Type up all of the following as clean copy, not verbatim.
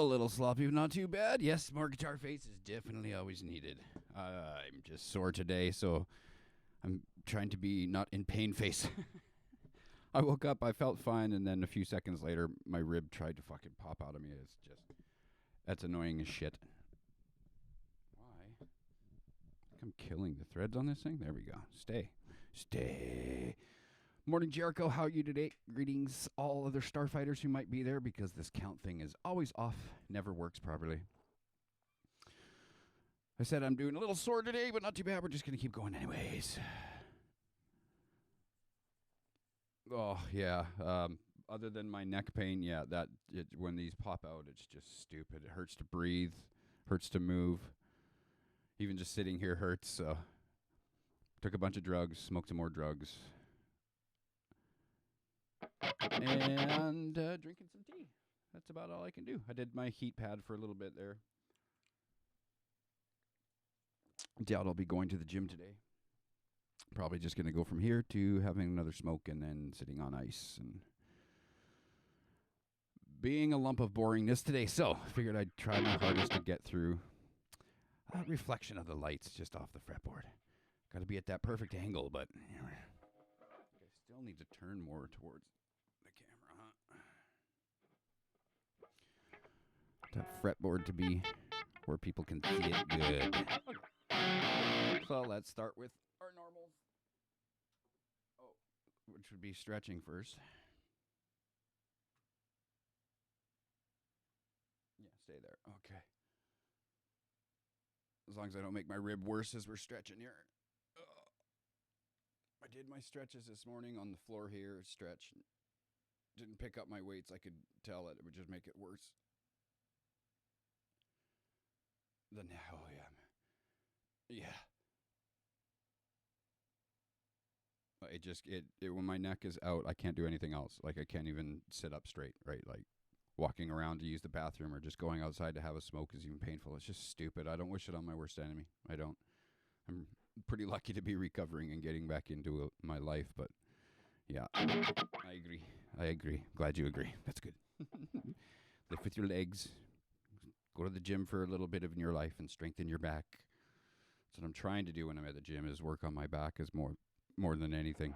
A little sloppy, but not too bad. Yes, more guitar face is definitely always needed. I'm just sore today, so I'm trying to be not in pain face. I woke up, I felt fine, and then a few seconds later, my rib tried to fucking pop out of me. It's just, that's annoying as shit. Why? I'm killing the threads on this thing. There we go. Stay. Morning, Jericho. How are you today? Greetings, all other starfighters who might be there, because this count thing is always off, never works properly. I said I'm doing a little sore today, but not too bad. We're just going to keep going anyways. Oh, yeah. Other than my neck pain, yeah, when these pop out, it's just stupid. It hurts to breathe, hurts to move. Even just sitting here hurts, so took a bunch of drugs, smoked some more drugs. And drinking some tea. That's about all I can do. I did my heat pad for a little bit there. Doubt I'll be going to the gym today. Probably just going to go from here to having another smoke and then sitting on ice and being a lump of boringness today. So I figured I'd try my hardest to get through a reflection of the lights just off the fretboard. Got to be at that perfect angle, but I still need to turn more towards the camera, huh? That fretboard to be where people can see it good. Okay. So let's start with our normals. Oh, which would be stretching first. Yeah, stay there. Okay. As long as I don't make my rib worse as we're stretching here. I did my stretches this morning on the floor here. Stretch. Didn't pick up my weights. I could tell it would just make it worse. Oh, yeah. Yeah. When my neck is out, I can't do anything else. Like, I can't even sit up straight, right? Like, walking around to use the bathroom or just going outside to have a smoke is even painful. It's just stupid. I don't wish it on my worst enemy. I don't. I'm pretty lucky to be recovering and getting back into my life, but yeah, I agree. Glad you agree. That's good. Lift with your legs. Go to the gym for a little bit of your life and strengthen your back. That's what I'm trying to do when I'm at the gym, is work on my back as more than anything.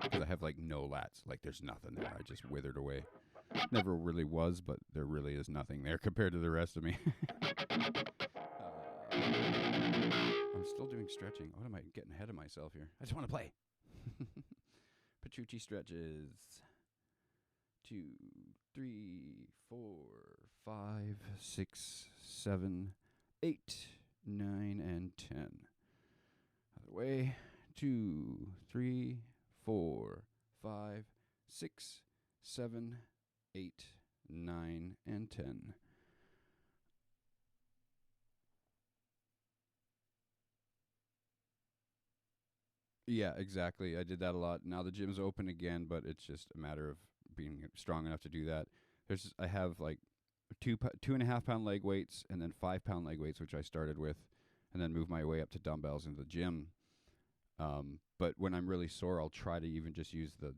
Because I have like no lats. Like there's nothing there. I just withered away. Never really was, but there really is nothing there compared to the rest of me. I'm still doing stretching. What am I getting ahead of myself here? I just want to play. Petrucci stretches. 2, 3, 4, 5, 6, 7, 8, 9, and 10. Other way. 2, 3, 4, 5, 6, 7, 8, 9, and 10. Yeah, exactly. I did that a lot. Now the gym's open again, but it's just a matter of being strong enough to do that. I have like 2.5 pound leg weights and then 5 pound leg weights, which I started with, and then move my way up to dumbbells in the gym. But when I'm really sore, I'll try to even just use the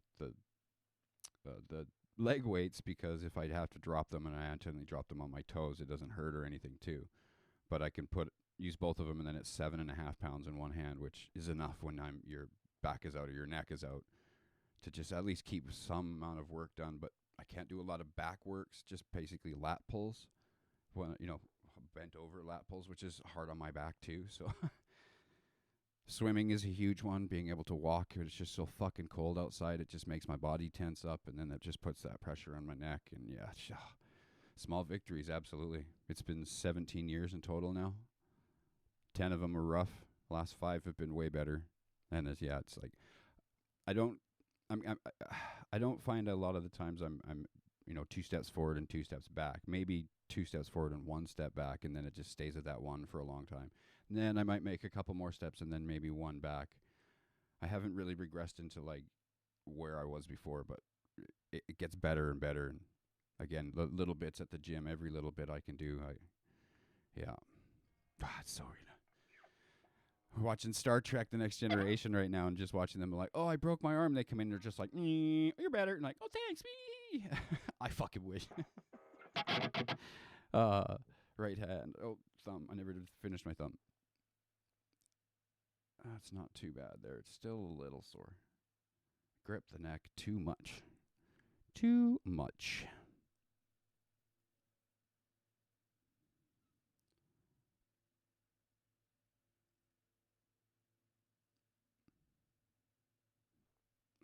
leg weights, because if I have to drop them and I accidentally drop them on my toes, it doesn't hurt or anything too. But I can use both of them, and then it's 7.5 pounds in one hand, which is enough when your back is out or your neck is out, to just at least keep some amount of work done. But I can't do a lot of back works, just basically lat pulls. Well, bent over lat pulls, which is hard on my back too. So swimming is a huge one. Being able to walk, it's just so fucking cold outside. It just makes my body tense up, and then that just puts that pressure on my neck. And yeah, small victories, absolutely. It's been 17 years in total now. 10 of them are rough. The last 5 have been way better. And it's like, I don't find a lot of the times I'm 2 steps forward and 2 steps back. Maybe 2 steps forward and 1 step back, and then it just stays at that one for a long time. And then I might make a couple more steps and then maybe 1 back. I haven't really regressed into like where I was before, but it gets better and better. And again, little bits at the gym, every little bit I can do. It's so we're watching Star Trek The Next Generation right now, and just watching them like, oh, I broke my arm. They come in and they're just like, you're better. And like, oh, thanks, me. I fucking wish. Right hand. Oh, thumb. I never did finish my thumb. That's not too bad there. It's still a little sore. Grip the neck too much. Too much.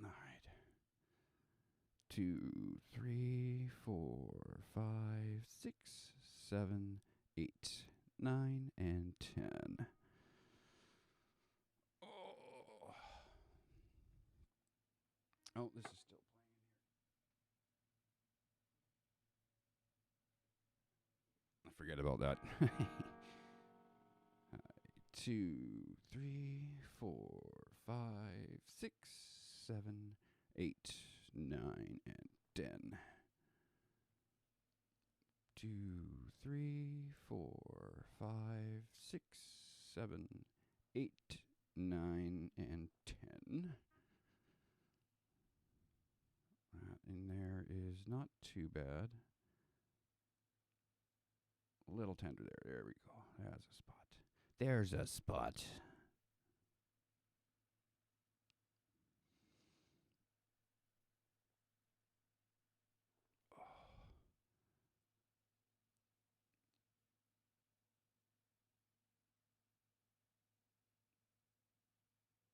All right. 2, 3, 4, 5, 6, 7, 8, 9, and 10. Oh, this is still playing. I forget about that. 2, 3, 4, 5, 6, 7, 8, 9, and 10. 2, 3, 4, 5, 6, 7, 8, 9, and 10. That in there is not too bad. A little tender there. There we go. There's a spot. There's a spot.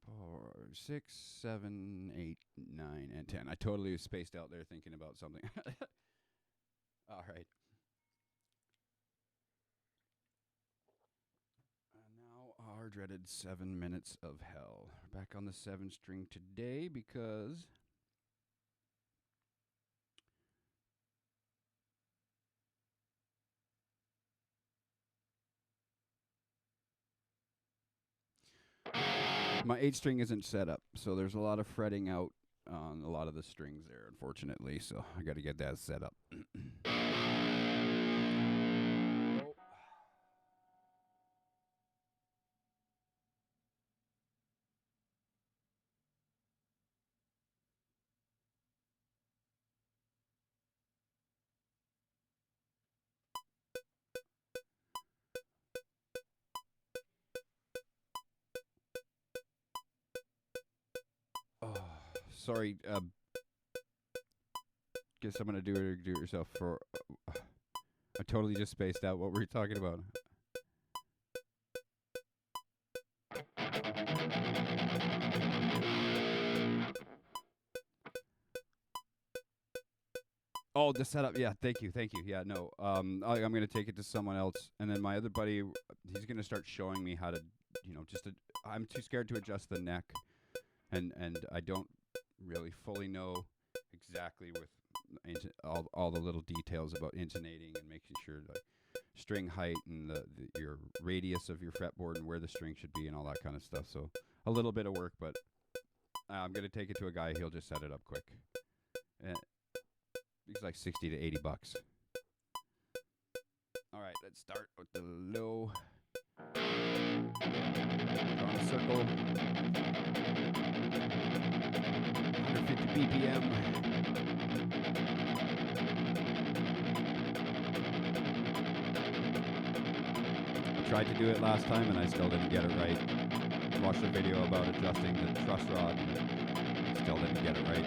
Four, 6, 7, 8, 9, and 10. I totally spaced out there thinking about something. All right. Now our dreaded 7 minutes of hell. We're back on the 7 string today because my 8 string isn't set up, so there's a lot of fretting out on a lot of the strings there, unfortunately, so I got to get that set up. Sorry, guess I'm going to do it or do it yourself for... I totally just spaced out what were you talking about. Oh, the setup. Yeah, thank you. Yeah, no. I'm going to take it to someone else. And then my other buddy, he's going to start showing me how to, I'm too scared to adjust the neck. And I don't really fully know exactly with all the little details about intonating and making sure like string height and your radius of your fretboard and where the string should be and all that kind of stuff. So a little bit of work, but I'm going to take it to a guy. He'll just set it up quick. It's like $60 to $80. All right, let's start with the low. Draw a circle. 150 BPM. I tried to do it last time and I still didn't get it right. Watched a video about adjusting the truss rod and still didn't get it right.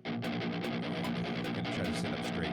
I'm going to try to sit up straight.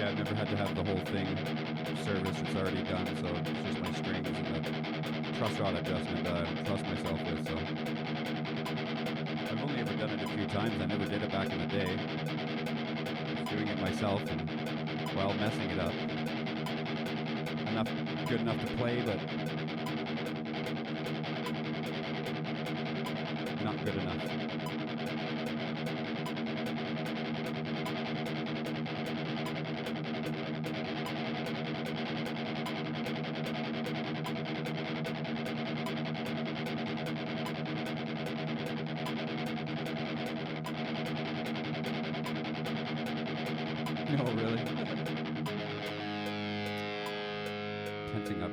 Yeah, I've never had to have the whole thing serviced. It's already done, so it's just my strings and the truss rod adjustment that I don't trust myself with. So I've only ever done it a few times. I never did it back in the day. I was doing it myself and while messing it up. Good enough to play, but not good enough. No, really. Tensing up.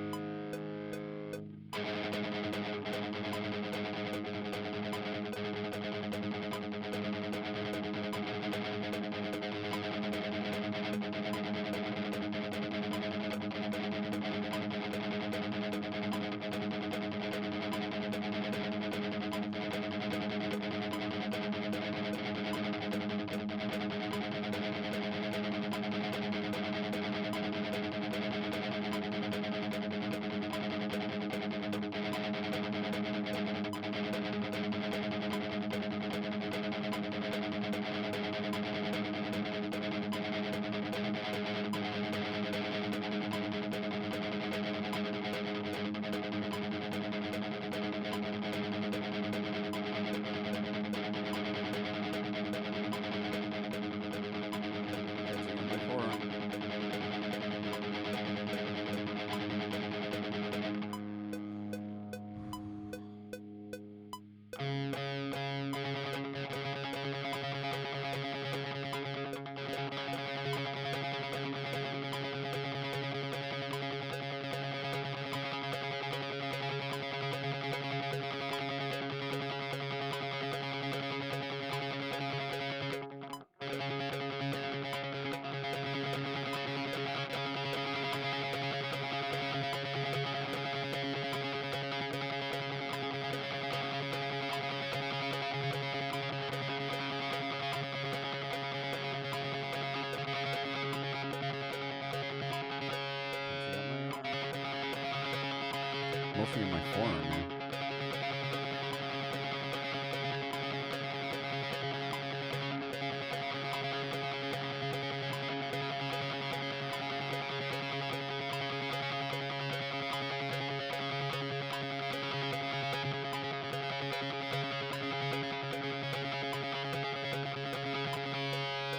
Mostly in my forearm, man.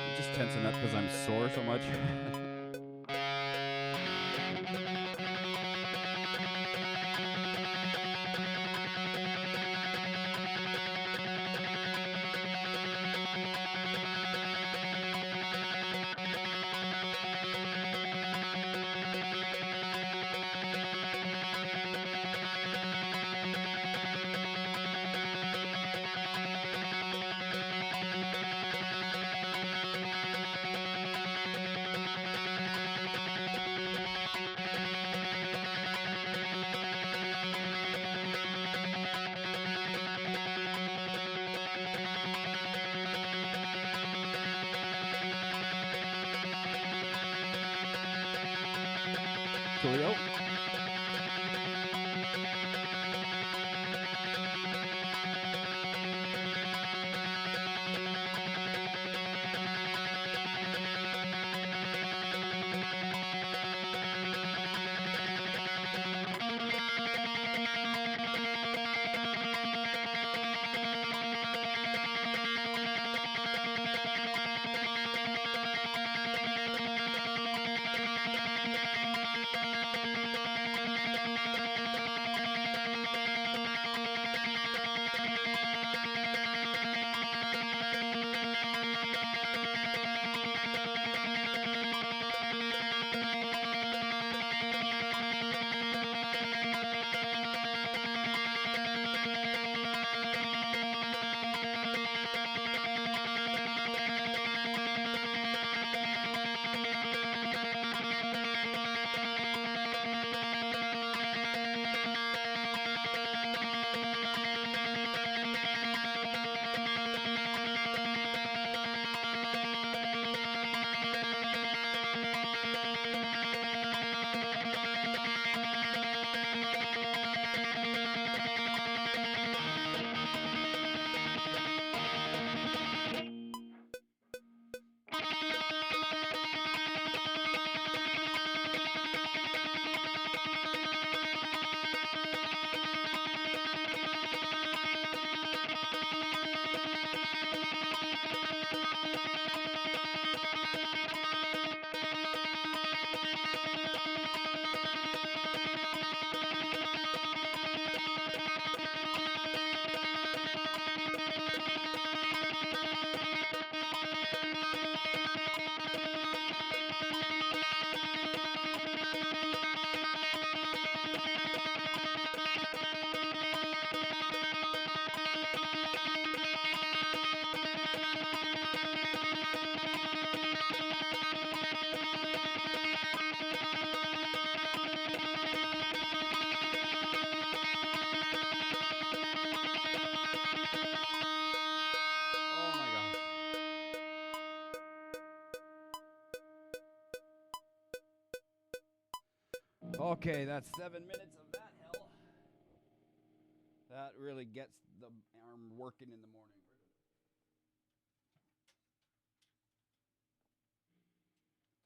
I'm just tensing up because I'm sore so much. Coolio. Okay, that's 7 minutes of that hell. That really gets the arm working in the morning.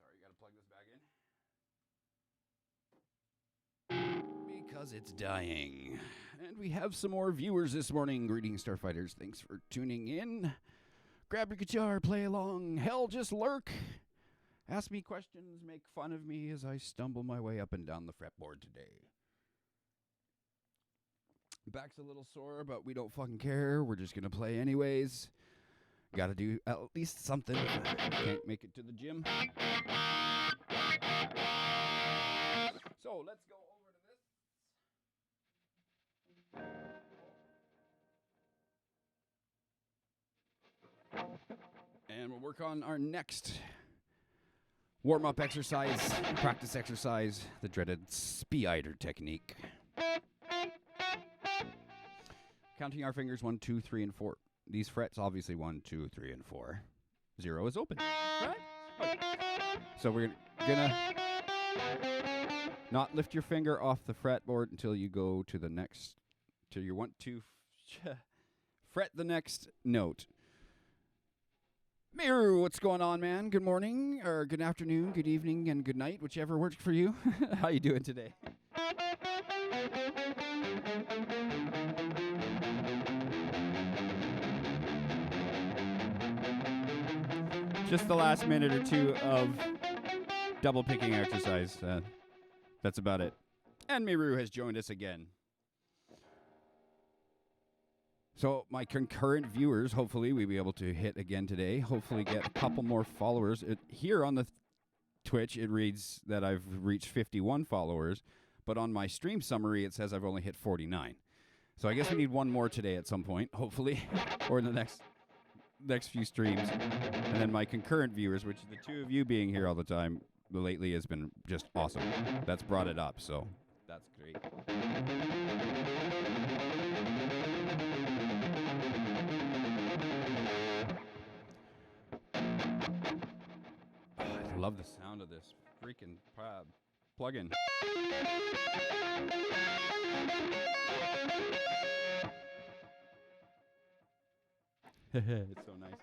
Sorry, you gotta plug this back in. Because it's dying. And we have some more viewers this morning. Greetings, Starfighters. Thanks for tuning in. Grab your guitar, play along. Hell, just lurk. Ask me questions, make fun of me as I stumble my way up and down the fretboard today. Back's a little sore, but we don't fucking care. We're just gonna play anyways. Gotta do at least something. Can't make it to the gym. So let's go over to this. And we'll work on our next warm-up exercise, practice exercise, the dreaded Spider technique. Counting our fingers 1, 2, 3, and 4. These frets, obviously 1, 2, 3, and 4. 0 is open, right? Okay. So we're gonna not lift your finger off the fretboard until you go to the next, till you want to fret the next note. Miru, what's going on, man? Good morning, or good afternoon, good evening, and good night, whichever works for you. How you doing today? Just the last minute or two of double picking exercise. That's about it. And Miru has joined us again. So my concurrent viewers, hopefully we'll be able to hit again today. Hopefully get a couple more followers. Here on the Twitch, it reads that I've reached 51 followers. But on my stream summary, it says I've only hit 49. So I guess we need one more today at some point, hopefully. Or in the next few streams. And then my concurrent viewers, which the two of you being here all the time lately has been just awesome. That's brought it up, so that's great. I love the sound of this freaking plug-in. It's so nice.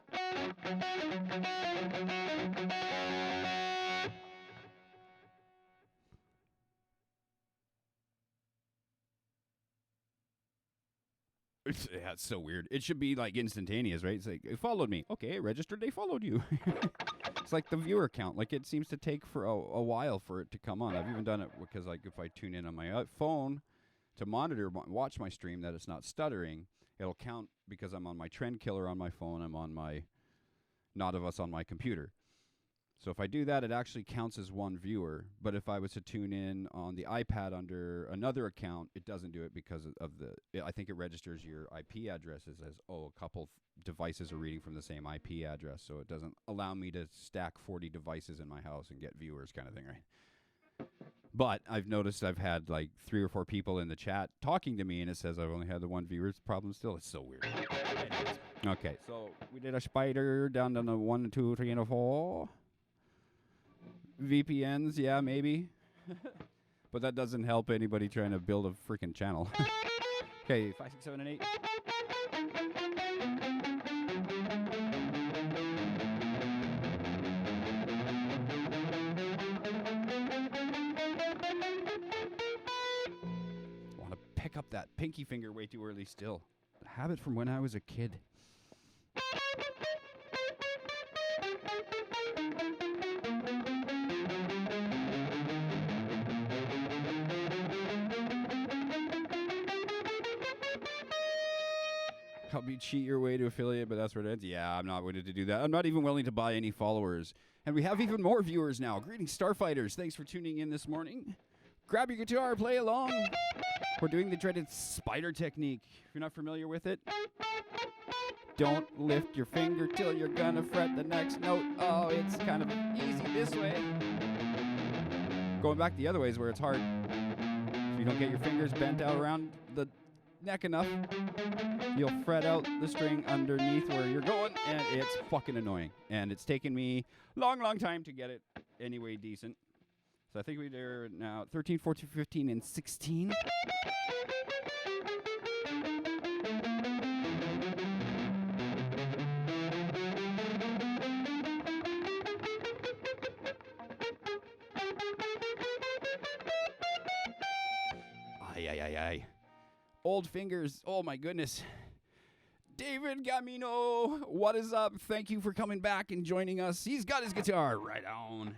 Yeah, it's so weird. It should be like instantaneous, right? It's like, it followed me. Okay, it registered, they followed you. It's like the viewer count. Like, it seems to take for a while for it to come on. I've even done it because, like, if I tune in on my phone to monitor, watch my stream, that it's not stuttering, it'll count because I'm on my Trend Killer on my phone. I'm on my Not of Us on my computer. So if I do that, it actually counts as one viewer. But if I was to tune in on the iPad under another account, it doesn't do it because of I think it registers your IP addresses as, a couple devices are reading from the same IP address. So it doesn't allow me to stack 40 devices in my house and get viewers kind of thing, right? But I've noticed I've had like 3 or 4 people in the chat talking to me, and it says I've only had the one viewer's problem still. It's so weird. Okay, so we did a spider down to the 1, 2, 3, and a 4. VPNs, yeah, maybe. But that doesn't help anybody trying to build a freaking channel. Okay, 5, 6, 7, and 8. Want to pick up that pinky finger way too early still. A habit from when I was a kid. Help you cheat your way to affiliate, but that's where it ends. Yeah, I'm not willing to do that. I'm not even willing to buy any followers. And we have even more viewers now. Greetings, Starfighters. Thanks for tuning in this morning. Grab your guitar, play along. We're doing the dreaded spider technique. If you're not familiar with it, don't lift your finger till you're gonna fret the next note. Oh, it's kind of easy this way. Going back the other way is where it's hard. If you don't get your fingers bent out around the neck enough, you'll fret out the string underneath where you're going, and it's fucking annoying. And it's taken me long time to get it anyway decent. So I think we're now 13, 14, 15, and 16. Ay. Old fingers. Oh, my goodness. David Gamino, what is up? Thank you for coming back and joining us. He's got his guitar right on.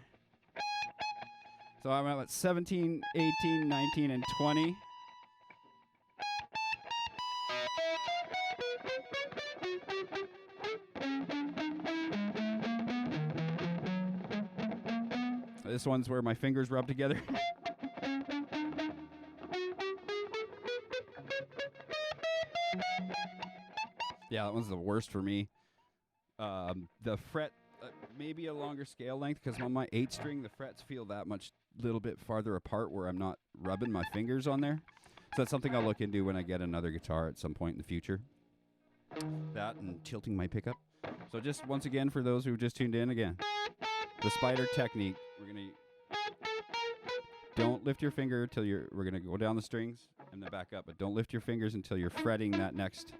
So I'm at 17, 18, 19, and 20. This one's where my fingers rub together. Yeah, that one's the worst for me. The fret, maybe a longer scale length, because on my 8-string, the frets feel that much little bit farther apart where I'm not rubbing my fingers on there. So that's something I'll look into when I get another guitar at some point in the future. That and tilting my pickup. So just once again, for those who just tuned in again, the spider technique. Don't lift your finger till we're going to go down the strings and then back up, but don't lift your fingers until you're fretting that next.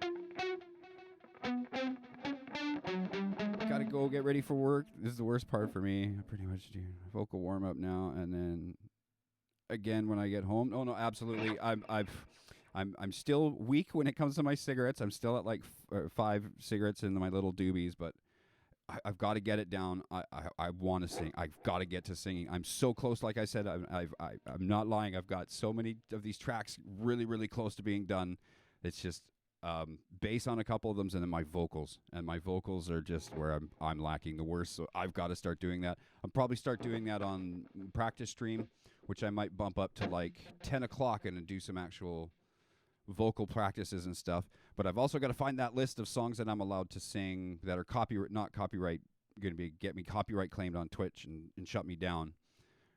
Gotta go get ready for work. This is the worst part for me. I pretty much do vocal warm up now, and then again when I get home. No, absolutely. I'm still weak when it comes to my cigarettes. I'm still at like 5 cigarettes in my little doobies, but I've got to get it down. I want to sing. I've got to get to singing. I'm so close. Like I said, I'm not lying. I've got so many of these tracks really, really close to being done. It's just bass on a couple of them, and then my vocals. And my vocals are just where I'm lacking the worst. So I've got to start doing that. I'll probably start doing that on practice stream, which I might bump up to like 10 o'clock and do some actual vocal practices and stuff. But I've also got to find that list of songs that I'm allowed to sing that are not copyright, going to get me copyright claimed on Twitch and shut me down.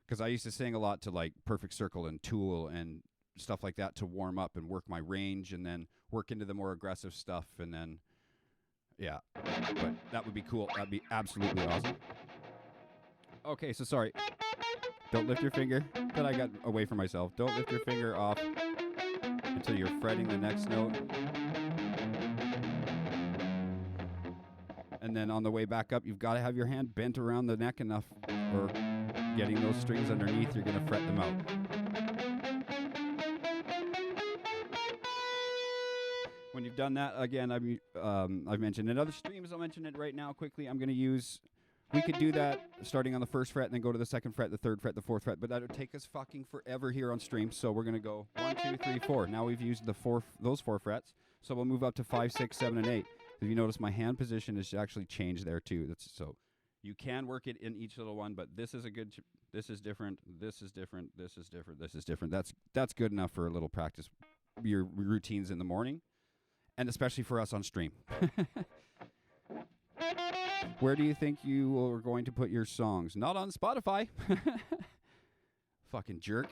Because I used to sing a lot to like Perfect Circle and Tool and stuff like that to warm up and work my range, and then work into the more aggressive stuff, and then yeah. But that would be cool. That'd be absolutely awesome. Okay, so sorry. Don't lift your finger. Then I got away from myself. Don't lift your finger off until you're fretting the next note. And then on the way back up, you've got to have your hand bent around the neck enough, or getting those strings underneath, you're going to fret them out. When you've done that, again, I've mentioned in other streams, I'll mention it right now quickly. I'm going to use, we could do that starting on the 1st fret and then go to the 2nd fret, the 3rd fret, the 4th fret, but that would take us fucking forever here on stream. So we're going to go 1, 2, 3, 4. Now we've used those 4 frets, so we'll move up to 5, 6, 7, and 8. If you notice, my hand position is actually changed there too. So you can work it in each little one, but this is this is different, this is different, this is different, this is different. That's good enough for a little practice, your routines in the morning, and especially for us on stream. Where do you think you are going to put your songs? Not on Spotify. Fucking jerk.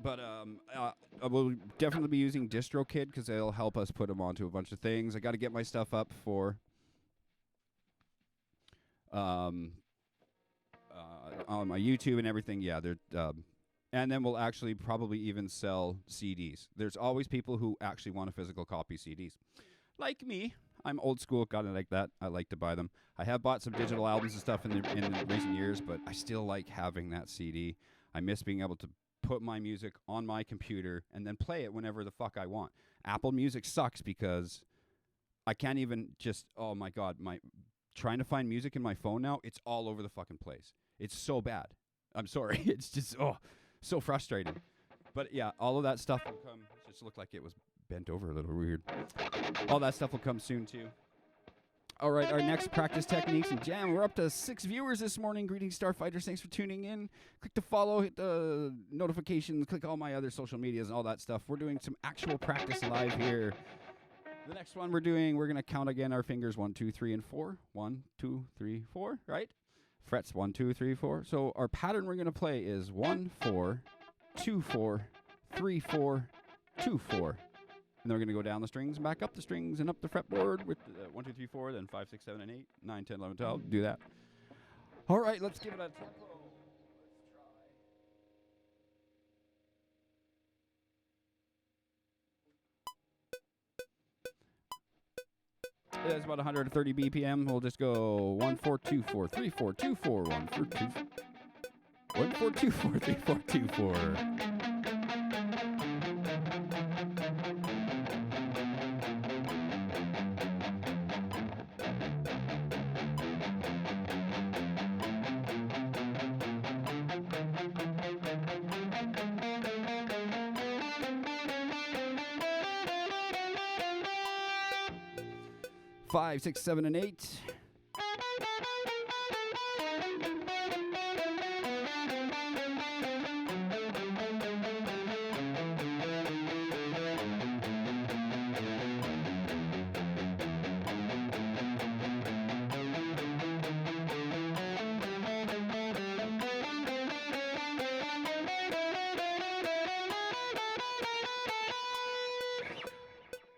But I will definitely be using DistroKid because they'll help us put them onto a bunch of things. I got to get my stuff up for on my YouTube and everything. Yeah, they're and then we'll actually probably even sell CDs. There's always people who actually want a physical copy CDs. Like me. I'm old school, kind of like that. I like to buy them. I have bought some digital albums and stuff in recent years, but I still like having that CD. I miss being able to put my music on my computer and then play it whenever the fuck I want. Apple Music sucks because I can't even just, oh my God, trying to find music in my phone now, it's all over the fucking place. It's so bad. I'm sorry. It's just, so frustrating. But yeah, all of that stuff will come. It just looked like it was bent over a little weird. All that stuff will come soon too. All right, our next practice techniques and jam. We're up to 6 viewers this morning. Greetings, Starfighters. Thanks for tuning in. Click the follow, hit the notifications, click all my other social medias and all that stuff. We're doing some actual practice live here. The next one we're going to count again our fingers 1, 2, 3, and 4. 1, 2, 3, 4, right? Frets 1, 2, 3, 4. So our pattern we're going to play is 1, 4, 2, 4, 3, 4, 2, 4. then we're going to go down the strings and back up the strings and up the fretboard with 1, 2, 3, 4, then 5, 6, 7, and 8, 9, 10, 11, 12. Do that. All right, let's give it a tempo. It's about 130 BPM. We'll just go 1, 4, 2, 4, 3, 4, 2, 4, 1, 4, 2, 1, 4, 2, 4, 3, 4, 2, 4. Five, 6, 7, and 8.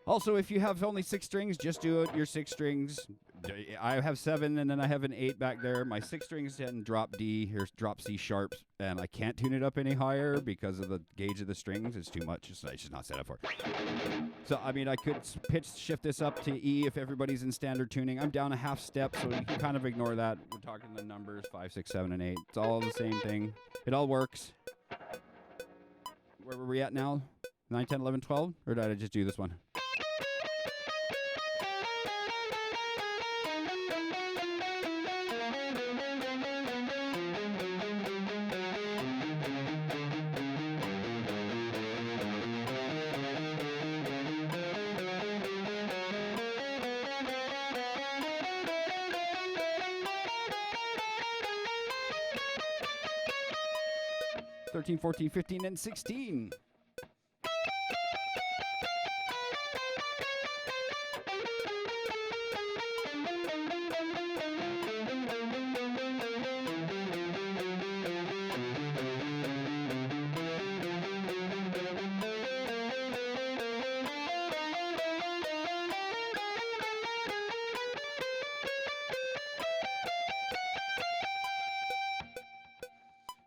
Also, if you have only 6 strings, just do it your 6 strings. I have 7, and then I have an 8 back there. My 6 strings and drop D. Here's drop C sharp, and I can't tune it up any higher because of the gauge of the strings. It's too much. It's just not set up for it. So, I mean, I could pitch shift this up to E if everybody's in standard tuning. I'm down a half step, so you can kind of ignore that. We're talking the numbers 5, 6, 7, and 8. It's all the same thing. It all works. Where were we at now? 9, 10, 11, 12? Or did I just do this one? Thirteen, 14, 15, and 16.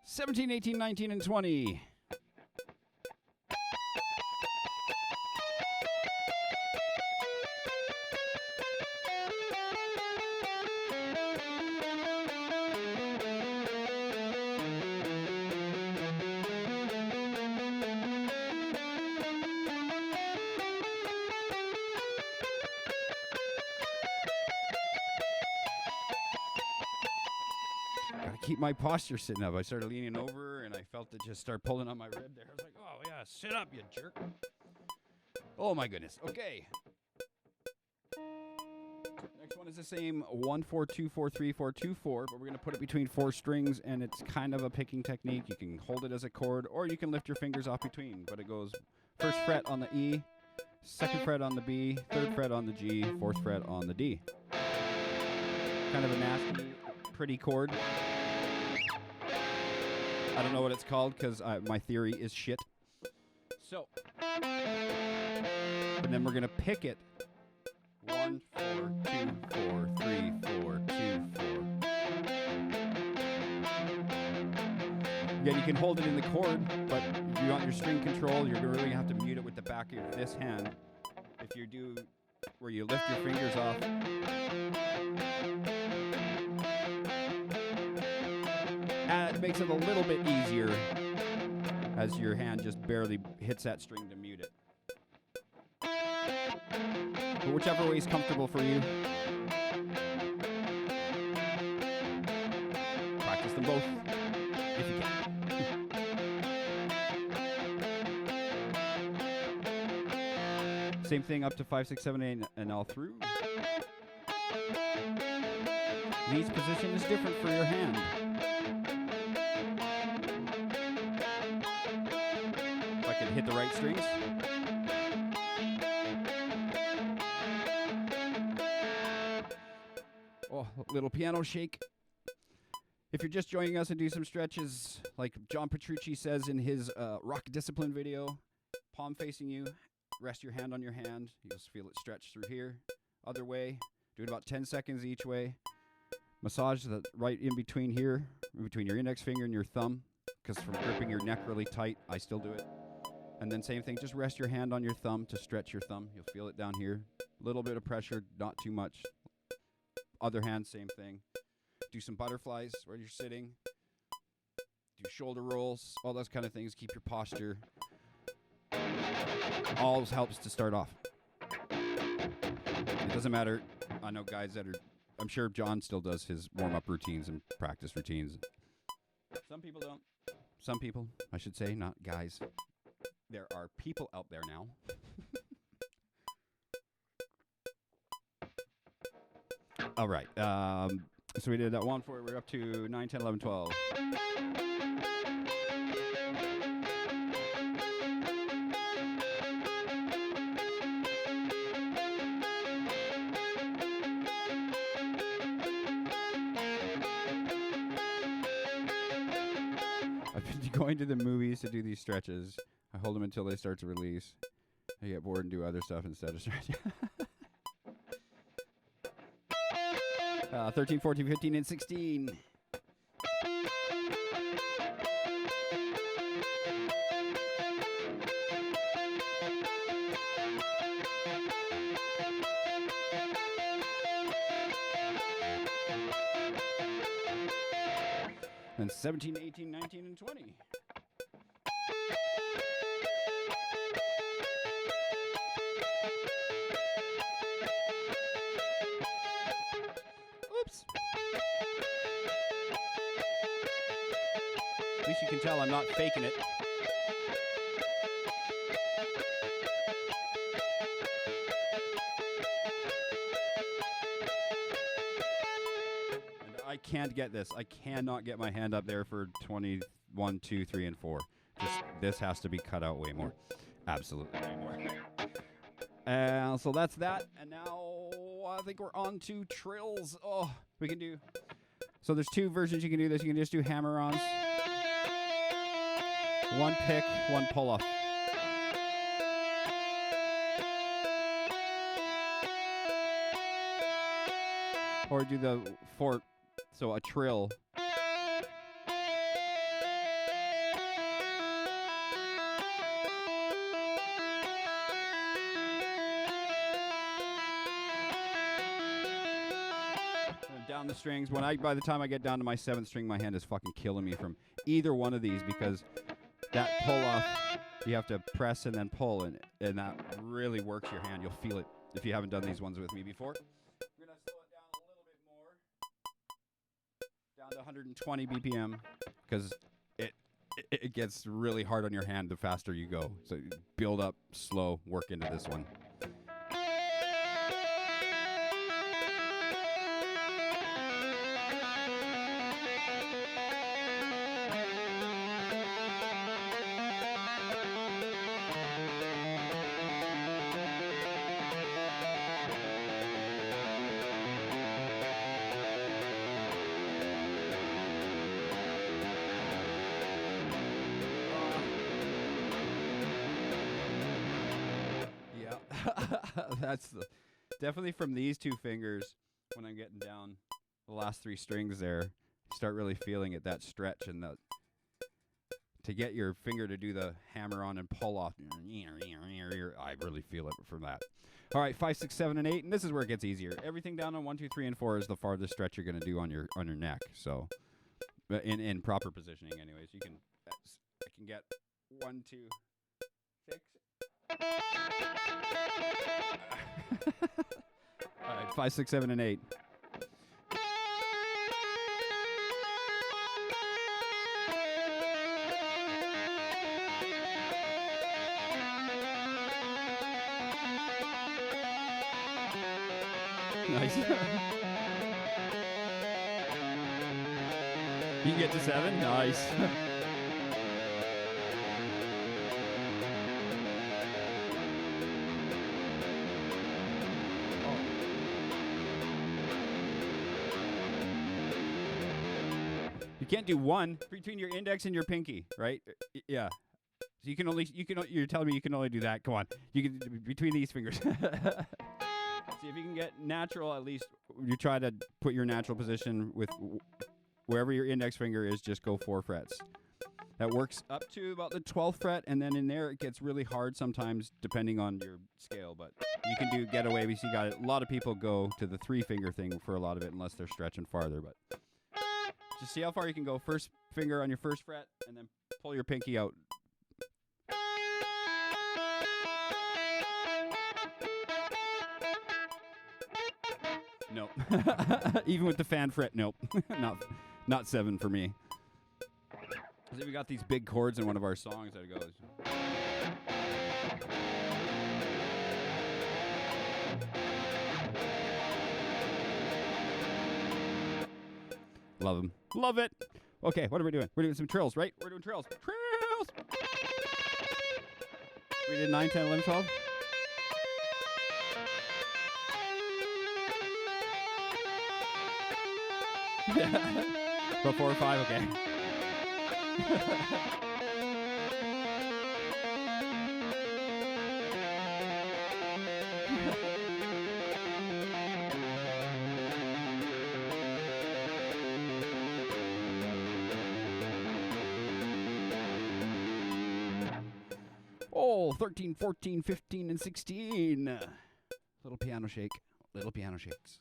Seventeen, 18, 19, and 20. Keep my posture sitting up. I started leaning over, and I felt it just start pulling on my rib there. I was like, oh, yeah, sit up, you jerk. Oh, my goodness. Okay. Next one is the same 1, 4, 2, 4, 3, 4, 2, 4, but we're going to put it between 4 strings, and it's kind of a picking technique. You can hold it as a chord, or you can lift your fingers off between, but it goes first fret on the E, second fret on the B, third fret on the G, fourth fret on the D. Kind of a nasty, pretty chord. I don't know what it's called because my theory is shit. So, and then we're going to pick it. 1, 4, 2, 4, 3, 4, 2, 4. Again, you can hold it in the chord, but if you want your string control, you're really going to have to mute it with the back of this hand. If you do where you lift your fingers off. It makes it a little bit easier as your hand just barely hits that string to mute it. But whichever way is comfortable for you. Practice them both if you can. Same thing up to 5, 6, 7, 8, and all through. Each position is different for your hand. Hit the right strings. Oh, little piano shake. If you're just joining us and do some stretches, like John Petrucci says in his rock discipline video, palm facing you, rest your hand on your hand. You'll feel it stretch through here. Other way. Do it about 10 seconds each way. Massage the right in between here, in between your index finger and your thumb, because from gripping your neck really tight, I still do it. And then same thing, just rest your hand on your thumb to stretch your thumb. You'll feel it down here. A little bit of pressure, not too much. Other hand, same thing. Do some butterflies where you're sitting. Do shoulder rolls, all those kind of things. Keep your posture. Always helps to start off. It doesn't matter. I know guys that are, I'm sure John still does his warm-up routines and practice routines. Some people don't. Some people, I should say, not guys. There are people out there now. All right. So we did that 1, 4. We're up to 9, 10, 11, 12. I've been going to the movies to do these stretches. I hold them until they start to release. I get bored and do other stuff instead of stretching. 13, 14, 15, and 16. And 17, 18, 19, and 20. Oops. At least you can tell I'm not faking it. I can't get this. I cannot get my hand up there for 21, 2, 3, and 4. This has to be cut out way more. Absolutely way more. So that's that. And now I think we're on to trills. Oh, we can do. So there's 2 versions you can do this. You can just do hammer-ons. 1 pick, 1 pull-off. Or do the 4. So a trill. Down the strings. By the time I get down to my 7th string, my hand is fucking killing me from either one of these, because that pull off, you have to press and then pull, and that really works your hand. You'll feel it if you haven't done these ones with me before. We're gonna slow it down a little bit more. Down to 120 BPM, because it gets really hard on your hand the faster you go. So build up, slow, work into this one. That's definitely from these 2 fingers. When I'm getting down the last 3 strings there, start really feeling it, that stretch, and to get your finger to do the hammer on and pull off. I really feel it from that. All right, 5, 6, 7, and 8, and this is where it gets easier. Everything down on 1, 2, 3, and 4 is the farthest stretch you're going to do on your neck. So, in proper positioning, anyways, I can get 1, 2, 6. All right, 5, 6, 7, and 8. Nice. You can get to 7? Nice. You can't do 1 between your index and your pinky, right? Yeah. So you're telling me you can only do that. Come on. You can between these fingers. See if you can get natural. At least you try to put your natural position with wherever your index finger is. Just go 4 frets. That works up to about the 12th fret, and then in there it gets really hard sometimes depending on your scale. But you can get away. We see a lot of people go to the 3-finger thing for a lot of it, unless they're stretching farther. But just see how far you can go. First finger on your first fret, and then pull your pinky out. Nope. Even with the fan fret, nope. Not 7 for me. So we got these big chords in one of our songs that goes. Love them. Love it. Okay, what are we doing? We're doing some trills, right? We're doing trills. Trills! We did 9, 10, 11, 12. About 4 or 5, okay. Oh, 13, 14, 15, and 16. Little piano shake. Little piano shakes.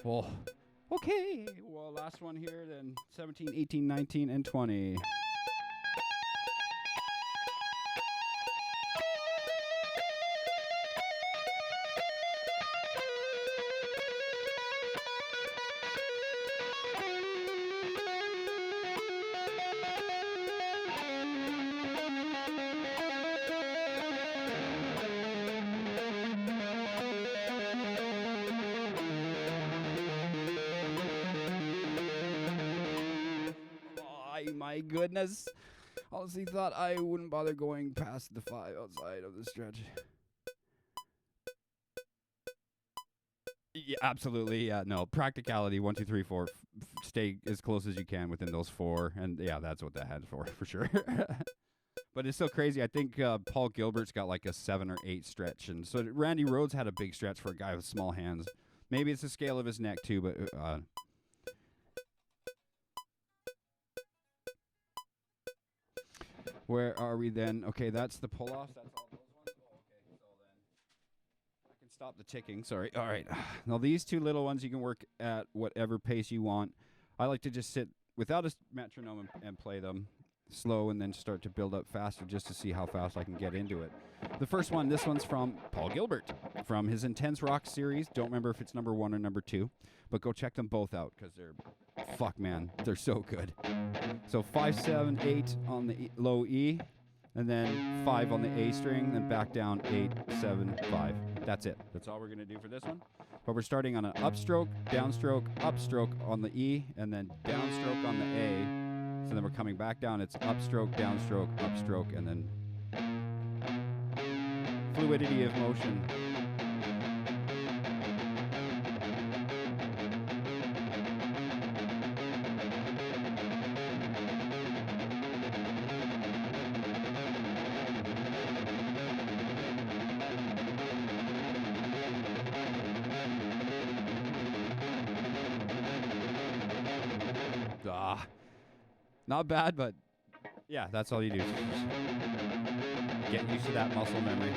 Oh, okay. Well, last one here, then 17, 18, 19, and 20. My goodness. Honestly thought I wouldn't bother going past the 5 outside of the stretch. Yeah, absolutely. Yeah, no. Practicality, 1, 2, 3, 4. Stay as close as you can within those 4. And yeah, that's what that had for sure. But it's so crazy. I think Paul Gilbert's got like a 7 or 8 stretch. And so Randy Rhoads had a big stretch for a guy with small hands. Maybe it's the scale of his neck too, but where are we then? Okay, that's the pull-offs. That's all those ones? Oh, okay. So then I can stop the ticking. Sorry. All right. Now, these 2 little ones, you can work at whatever pace you want. I like to just sit without a metronome and play them slow and then start to build up faster just to see how fast I can get into it. The first one, this one's from Paul Gilbert from his Intense Rock series. Don't remember if it's number 1 or number 2, but go check them both out because they're, fuck man, they're so good. So 5, 7, 8 on the low E, and then 5 on the A string, then back down 8, 7, 5. That's it. That's all we're going to do for this one. But we're starting on an upstroke, upstroke on the E, and then downstroke on the A. So then we're coming back down. It's upstroke, upstroke, and then fluidity of motion. Not bad, but yeah, that's all you do. Get used to that muscle memory.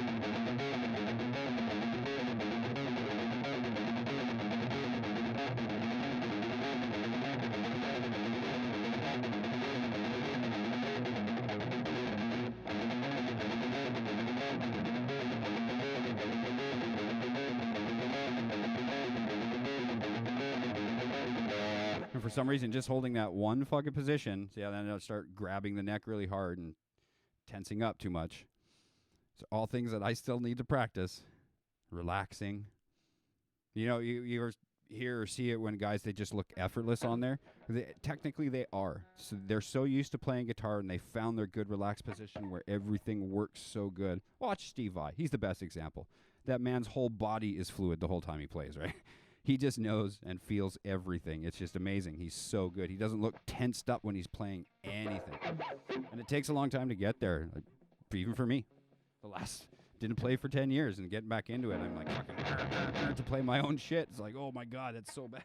for some reason, just holding that one fucking position, then I'll start grabbing the neck really hard and tensing up too much. So all things that I still need to practice. Relaxing. You know, you ever hear or see it when guys, they just look effortless on there. Technically, they are. So they're so used to playing guitar, and they found their good relaxed position where everything works so good. Watch Steve Vai. He's the best example. That man's whole body is fluid the whole time he plays, right? He just knows and feels everything. It's just amazing. He's so good. He doesn't look tensed up when he's playing anything. And it takes a long time to get there, like, even for me. Didn't play for 10 years, and getting back into it, I'm like fucking to play my own shit. It's like, oh my God, that's so bad.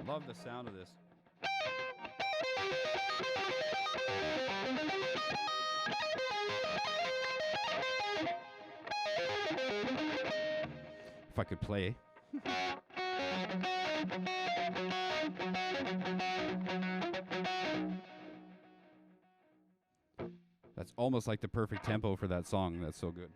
Love the sound of this. If I could play. That's almost like the perfect tempo for that song. That's so good.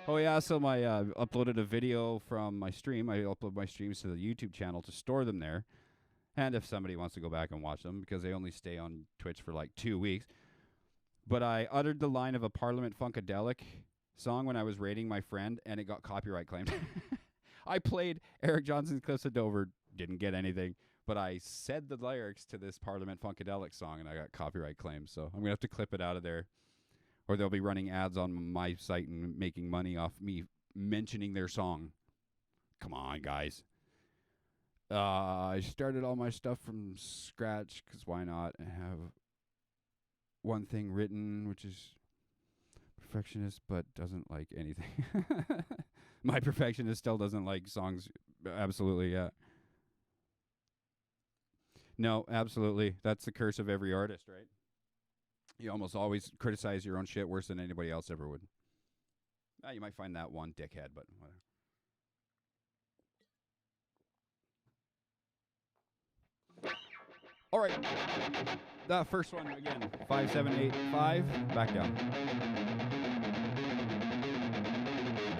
Oh yeah, so I uploaded a video from my stream. I upload my streams to the YouTube channel to store them there. And if somebody wants to go back and watch them, because they only stay on Twitch for like 2 weeks. But I uttered the line of a Parliament Funkadelic song when I was raiding my friend, and it got copyright claimed. I played Eric Johnson's Cliffs of Dover, didn't get anything, but I said the lyrics to this Parliament Funkadelic song, and I got copyright claimed. So I'm going to have to clip it out of there, or they'll be running ads on my site and making money off me mentioning their song. Come on, guys. I started all my stuff from scratch, because why not? I have one thing written, which is perfectionist, but doesn't like anything. My perfectionist still doesn't like songs. Absolutely, yeah. No, absolutely. That's the curse of every artist, right? You almost always criticize your own shit worse than anybody else ever would. You might find that one dickhead, but whatever. All right. The first one again, 5, 7, 8, 5, back down.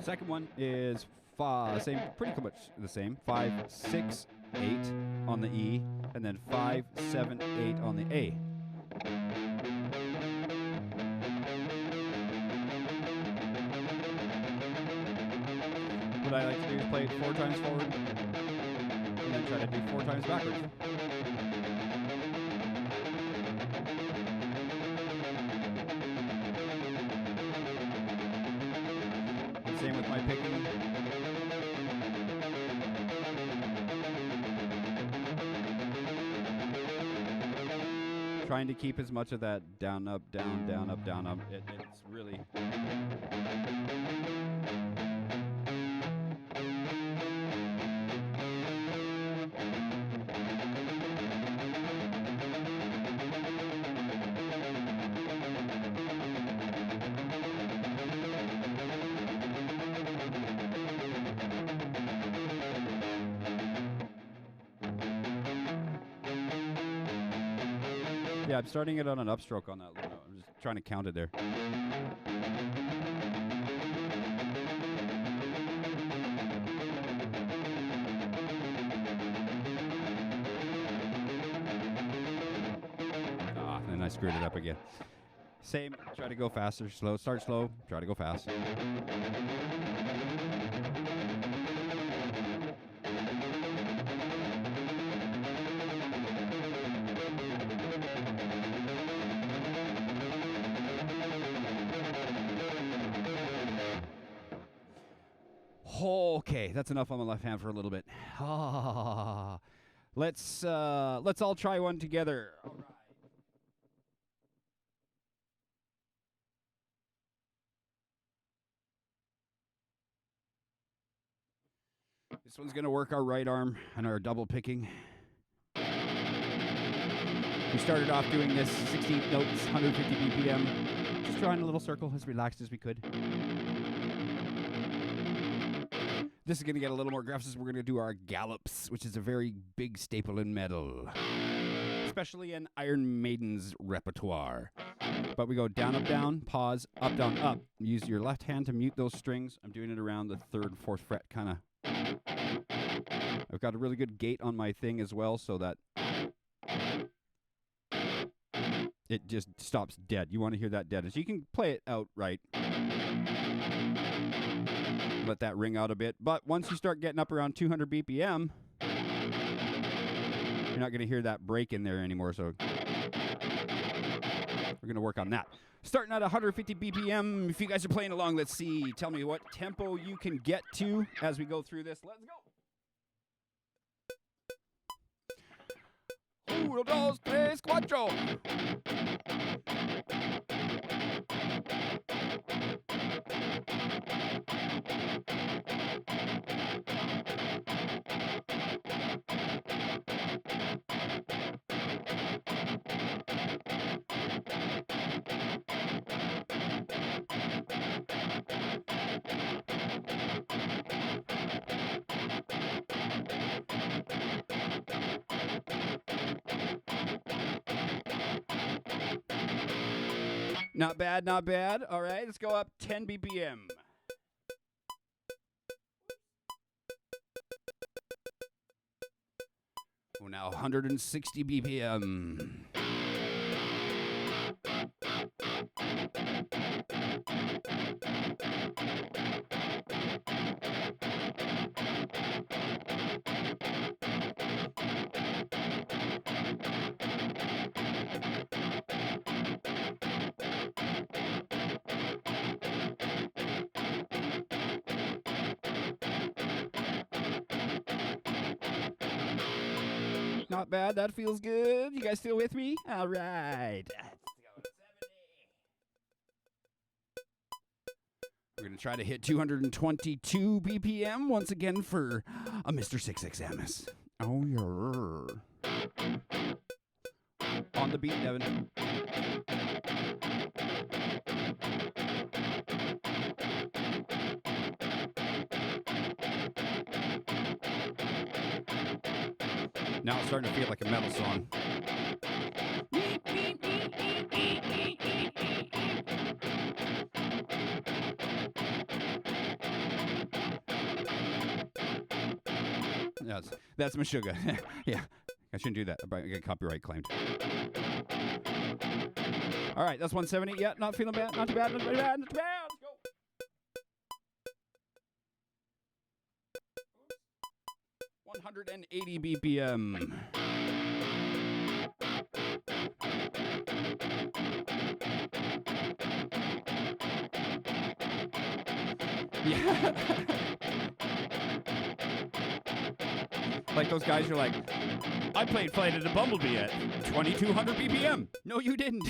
Second one is same, pretty much the same. 5, 6, 8 on the E, and then 5, 7, 8 on the A. What I like to do is play it 4 times forward, and then try to do 4 times backwards. Same with my picking. Trying to keep as much of that down, up, down, down, up, down, up. It's really... Yeah, I'm starting it on an upstroke on that low note. I'm just trying to count it there. And I screwed it up again. Same, try to go faster, slow, start slow, try to go fast. Okay, that's enough on the left hand for a little bit. Let's all try one together. All right. This one's going to work our right arm and our double picking. We started off doing this 16 notes, 150 BPM. Just drawing a little circle as relaxed as we could. This is going to get a little more graphics. We're going to do our gallops, which is a very big staple in metal, especially in Iron Maiden's repertoire. But we go down, pause, up, down, up. Use your left hand to mute those strings. I'm doing it around the 3rd and 4th fret, kind of. I've got a really good gate on my thing as well, so that it just stops dead. You want to hear that dead. So you can play it out right. Let that ring out a bit. But once you start getting up around 200 BPM, you're not going to hear that break in there anymore. So we're going to work on that. Starting at 150 BPM. If you guys are playing along, let's see. Tell me what tempo you can get to as we go through this. Let's go. 1, 2, 3, 4. Not bad, not bad. All right, let's go up 10 BPM. Oh, now 160 BPM. Not bad. That feels good. You guys still with me? All right. We're going to try to hit 222 BPM once again for a Mr. 6XMS. Oh, yeah. On the beat, Devin. Now it's starting to feel like a metal song. That's Meshuggah. Yeah, I shouldn't do that. I get copyright claimed. All right, that's 170. Yeah, not feeling bad. Not too bad. Not too bad. Not too bad. Let's go. 180 BPM. Yeah. Like those guys are like, I played Flight of the Bumblebee at 2200 BPM. No, you didn't.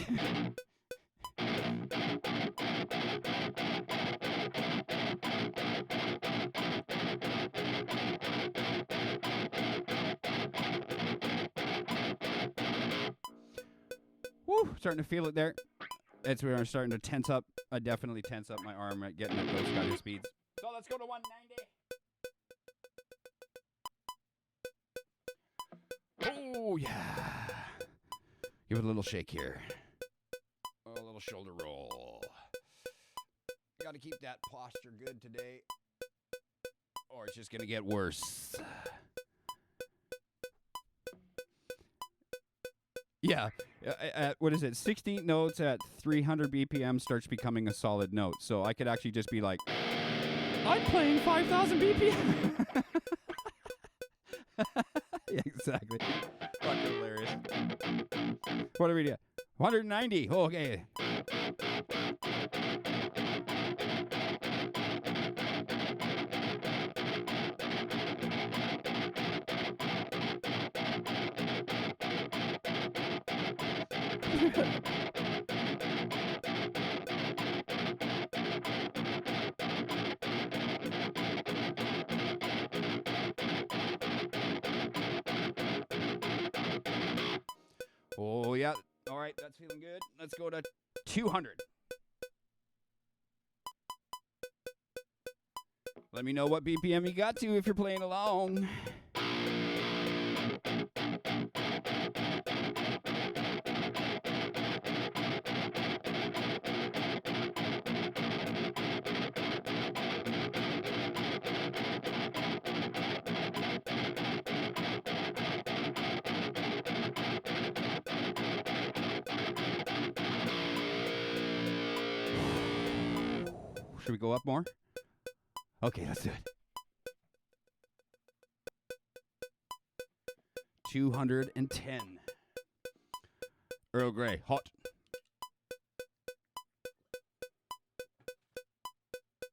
Woo, starting to feel it there. It's where I'm starting to tense up. I definitely tense up my arm at getting at those kind of speeds. So let's go to 190. Oh, yeah. Give it a little shake here. Oh, a little shoulder roll. Got to keep that posture good today, or it's just going to get worse. Yeah. At, what is it? 16 notes at 300 BPM starts becoming a solid note. So I could actually just be like, I'm playing 5,000 BPM. Yeah, exactly. Fucking hilarious. What are we doing? 190. Oh, okay. Oh, yeah. All right, that's feeling good. Let's go to 200. Let me know what BPM you got to if you're playing along. Should we go up more? Okay, let's do it. 210. Earl Grey, hot.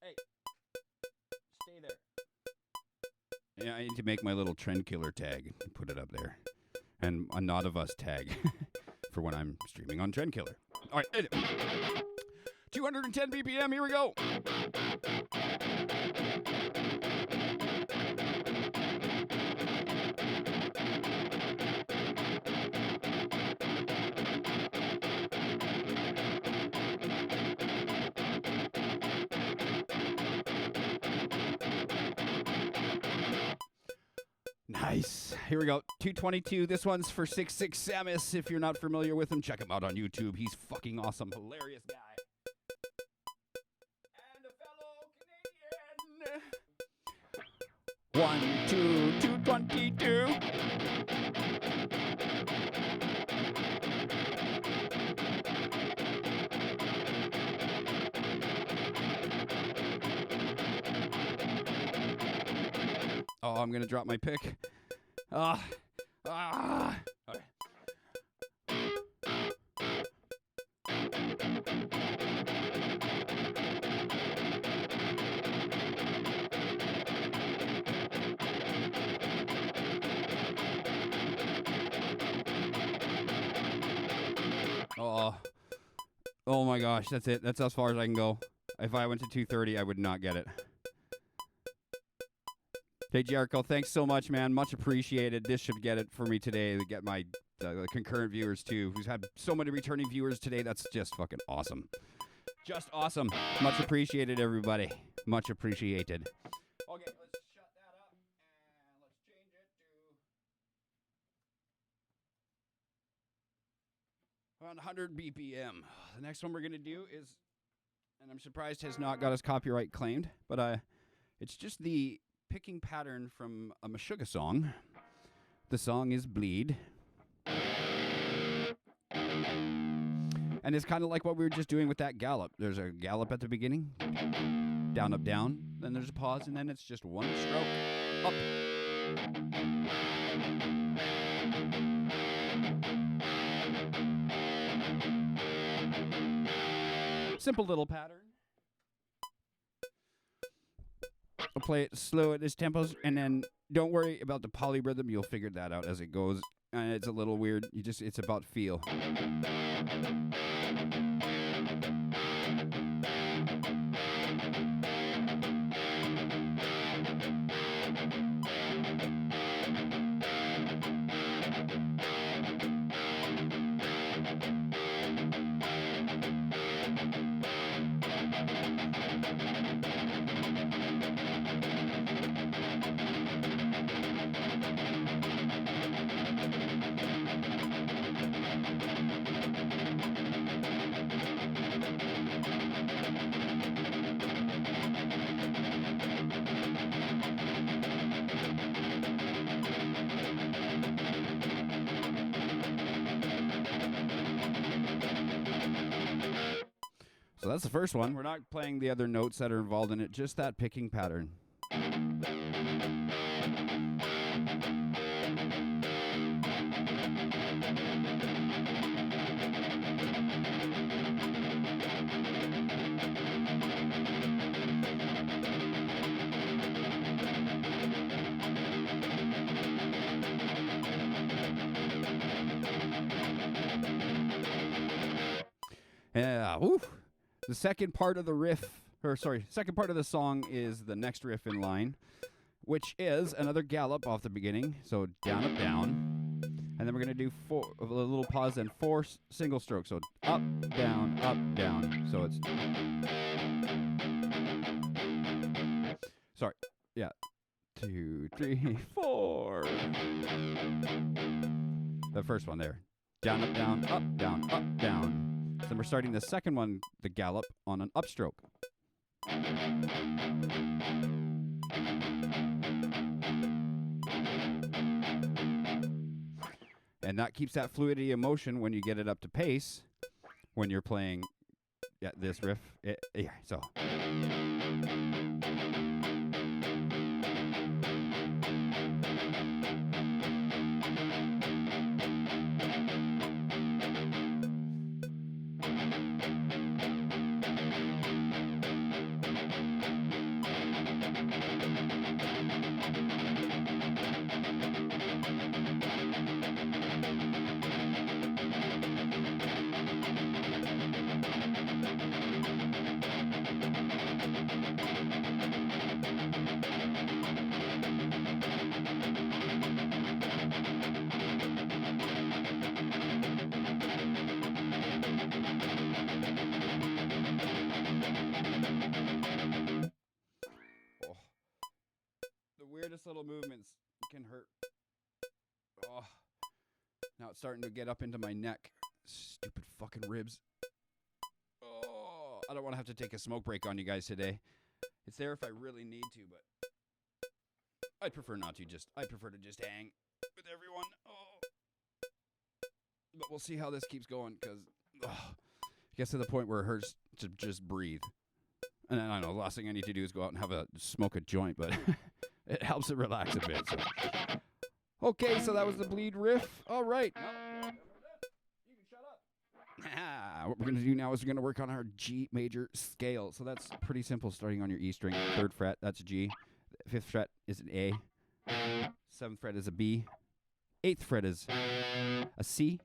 Hey, stay there. Yeah, I need to make my little trend killer tag and put it up there. And a Not of Us tag for when I'm streaming on Trend Killer. All right, 210 BPM, here we go. Nice. Here we go. 222. This one's for 66 Samus. If you're not familiar with him, check him out on YouTube. He's fucking awesome. Hilarious guy. And a fellow Canadian. 1, 2, 222. Oh, I'm going to drop my pick. All right. Oh my gosh, that's it. That's as far as I can go. If I went to 230, I would not get it. Hey, Jericho, thanks so much, man. Much appreciated. This should get it for me today to get my concurrent viewers, too. Who's had so many returning viewers today. That's just fucking awesome. Just awesome. Much appreciated, everybody. Much appreciated. Okay, let's shut that up, and let's change it to around 100 BPM. The next one we're going to do is, and I'm surprised has not got us copyright claimed, but it's just the picking pattern from a Meshuggah song. The song is Bleed. And it's kind of like what we were just doing with that gallop. There's a gallop at the beginning. Down, up, down. Then there's a pause, and then it's just one stroke. Up. Simple little pattern. I'll play it slow at this tempos, and then don't worry about the polyrhythm. You'll figure that out as it goes. It's a little weird. It's about feel. So that's the first one. We're not playing the other notes that are involved in it, just that picking pattern. Yeah, woo. The second part of the riff, second part of the song is the next riff in line, which is another gallop off the beginning. So down, up, down. And then we're going to do a little pause and 4 single strokes. So up, down, up, down. So it's... Sorry. Yeah. 2, 3, 4. The first one there. Down, up, down, up, down, up, down. So then we're starting the second one, the gallop, on an upstroke. And that keeps that fluidity of motion when you get it up to pace, when you're playing this riff. So. Little movements can hurt. Oh, now it's starting to get up into my neck. Stupid fucking ribs. Oh, I don't want to have to take a smoke break on you guys today. It's there if I really need to, but I'd prefer not to. I prefer to just hang with everyone. Oh, but we'll see how this keeps going, because it gets to the point where it hurts to just breathe. And I know the last thing I need to do is go out and smoke a joint, but it helps it relax a bit. So. Okay, so that was the bleed riff. All right. Well, you can shut up. What we're going to do now is we're going to work on our G major scale. So that's pretty simple, starting on your E string. 3rd fret, that's a G. 5th fret is an A. 7th fret is a B. 8th fret is a C.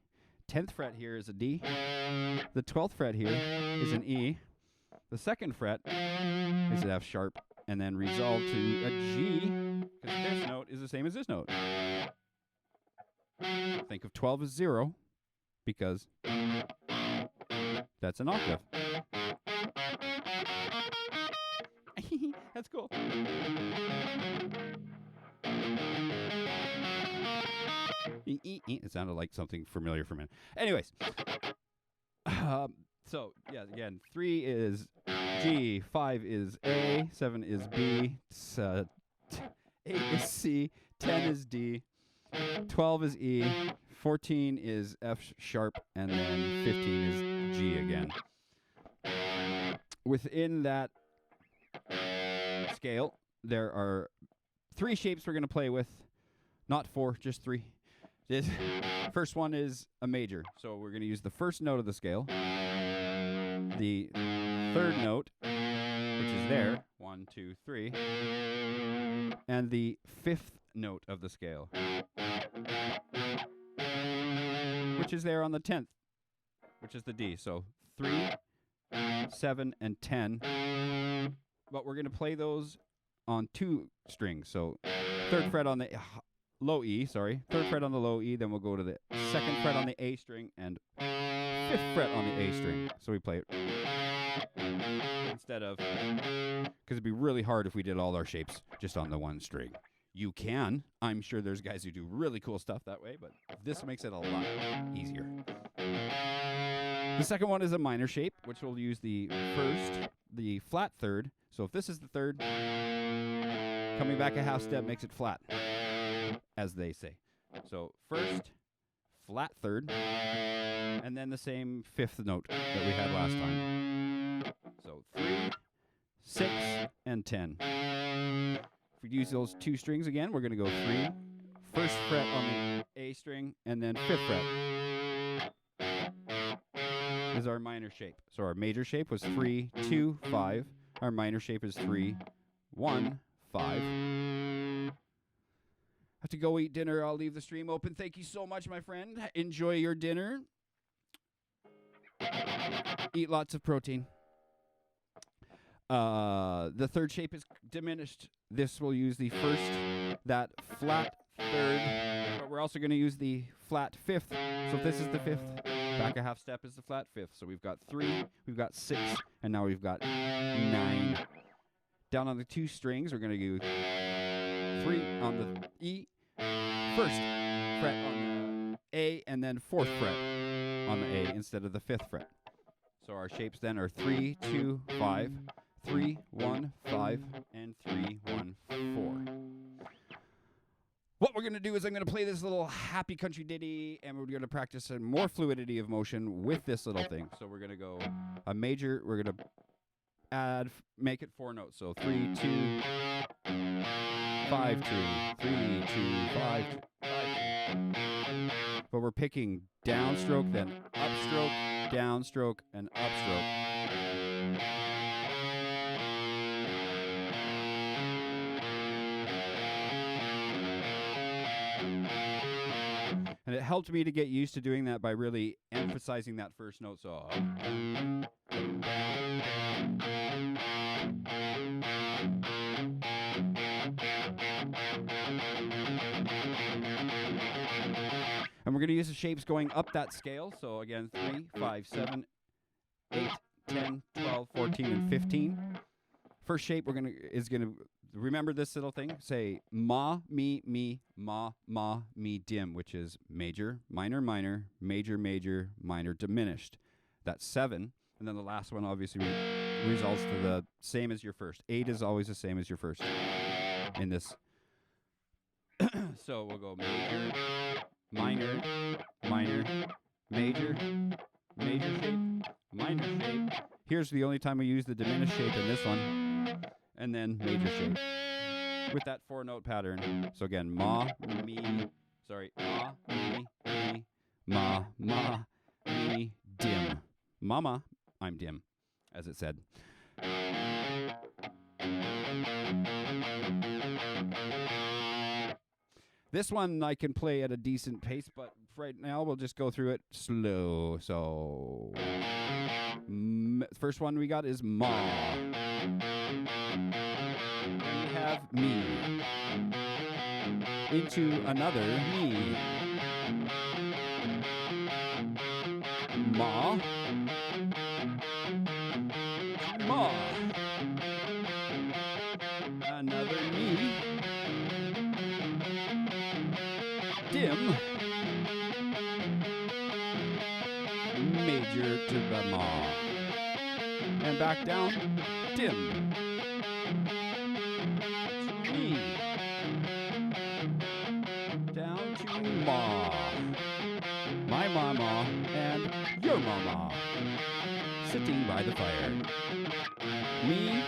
10th fret here is a D. The 12th fret here is an E. The 2nd fret is an F sharp, and then resolve to a G, because this note is the same as this note. Think of 12 as 0, because that's an octave. That's cool. It sounded like something familiar for a minute. Anyways. So, yeah, again, 3 is G, 5 is A, 7 is B, 8 is C, 10 is D, 12 is E, 14 is F sharp, and then 15 is G again. Within that scale, there are 3 shapes we're going to play with. Not 4, just 3. This first one is a major, so we're going to use the first note of the scale. The 3rd note, which is there, 1, 2, 3, and the 5th note of the scale, which is there on the 10th, which is the D. So 3, 7, and 10. But we're going to play those on 2 strings. So 3rd fret on the low E, 3rd fret on the low E, then we'll go to the 2nd fret on the A string and 5th fret on the A string. So we play it instead of, because it'd be really hard if we did all our shapes just on the 1 string. You can. I'm sure there's guys who do really cool stuff that way, but this makes it a lot easier. The second one is a minor shape, which we'll use the flat 3rd. So if this is the 3rd, coming back a half step makes it flat, as they say. So 1st, flat 3rd, and then the same 5th note that we had last time. So 3, 6, and 10. If we use those 2 strings again, we're going to go 3, 1st fret on the A string, and then 5th fret is our minor shape. So our major shape was 3, 2, 5. Our minor shape is 3, 1, 5. Have to go eat dinner. I'll leave the stream open. Thank you so much, my friend. Enjoy your dinner. Eat lots of protein. The 3rd shape is diminished. This will use the 1st, that flat 3rd, but we're also going to use the flat 5th. So if this is the 5th, back a half step is the flat 5th. So we've got 3, we've got 6, and now we've got 9. Down on the 2 strings, we're going to do 3 on the E, 1st fret on the A, and then 4th fret on the A instead of the 5th fret. So our shapes then are 3, 2, 5, 3, 1, 5, and 3, 1, 4. What we're going to do is I'm going to play this little happy country ditty, and we're going to practice some more fluidity of motion with this little thing. So we're going to go a major, we're going to make it 4 notes. So 3, 2, 5, 2, 3, 2, 5, 2. But we're picking downstroke, then upstroke, downstroke, and upstroke. And it helped me to get used to doing that by really emphasizing that first note. So and we're going to use the shapes going up that scale. So again, 3, 5, 7, 8, 10, 12, 14, and 15. First shape is going to remember this little thing. Say ma, mi, ma, mi, dim, which is major, minor, minor, major, major, minor, diminished. That's 7. And then the last one obviously results to the same as your first. 8 is always the same as your first in this. So we'll go major, minor, minor, major, major shape, minor shape. Here's the only time we use the diminished shape in this one. And then major shape with that 4-note pattern. So again, ma, mi, ma, mi, dim. Mama, I'm dim, as it said. This one I can play at a decent pace, but right now we'll just go through it slow. So, first one we got is ma. Then we have me. Into another me. Ma. Ma. Another me. Dim. Major to the ma. And back down. Dim. To me. Down to ma. My mama and your mama. Sitting by the fire. Me.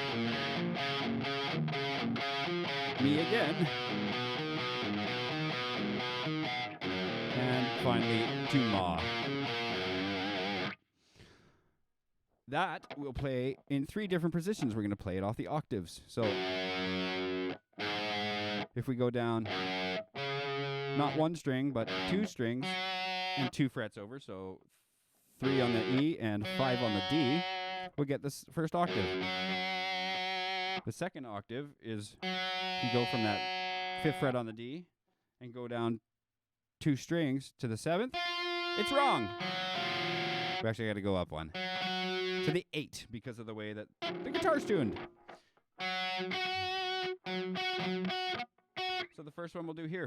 Me again. And finally, to ma. That we'll play in 3 different positions. We're going to play it off the octaves. So if we go down, not 1 string, but 2 strings and 2 frets over, so 3 on the E and 5 on the D, we'll get this first octave. The second octave is you go from that 5th fret on the D and go down 2 strings to the 7th. It's wrong. We actually got to go up 1 to the 8 because of the way that the guitar's tuned. So the first one we'll do here.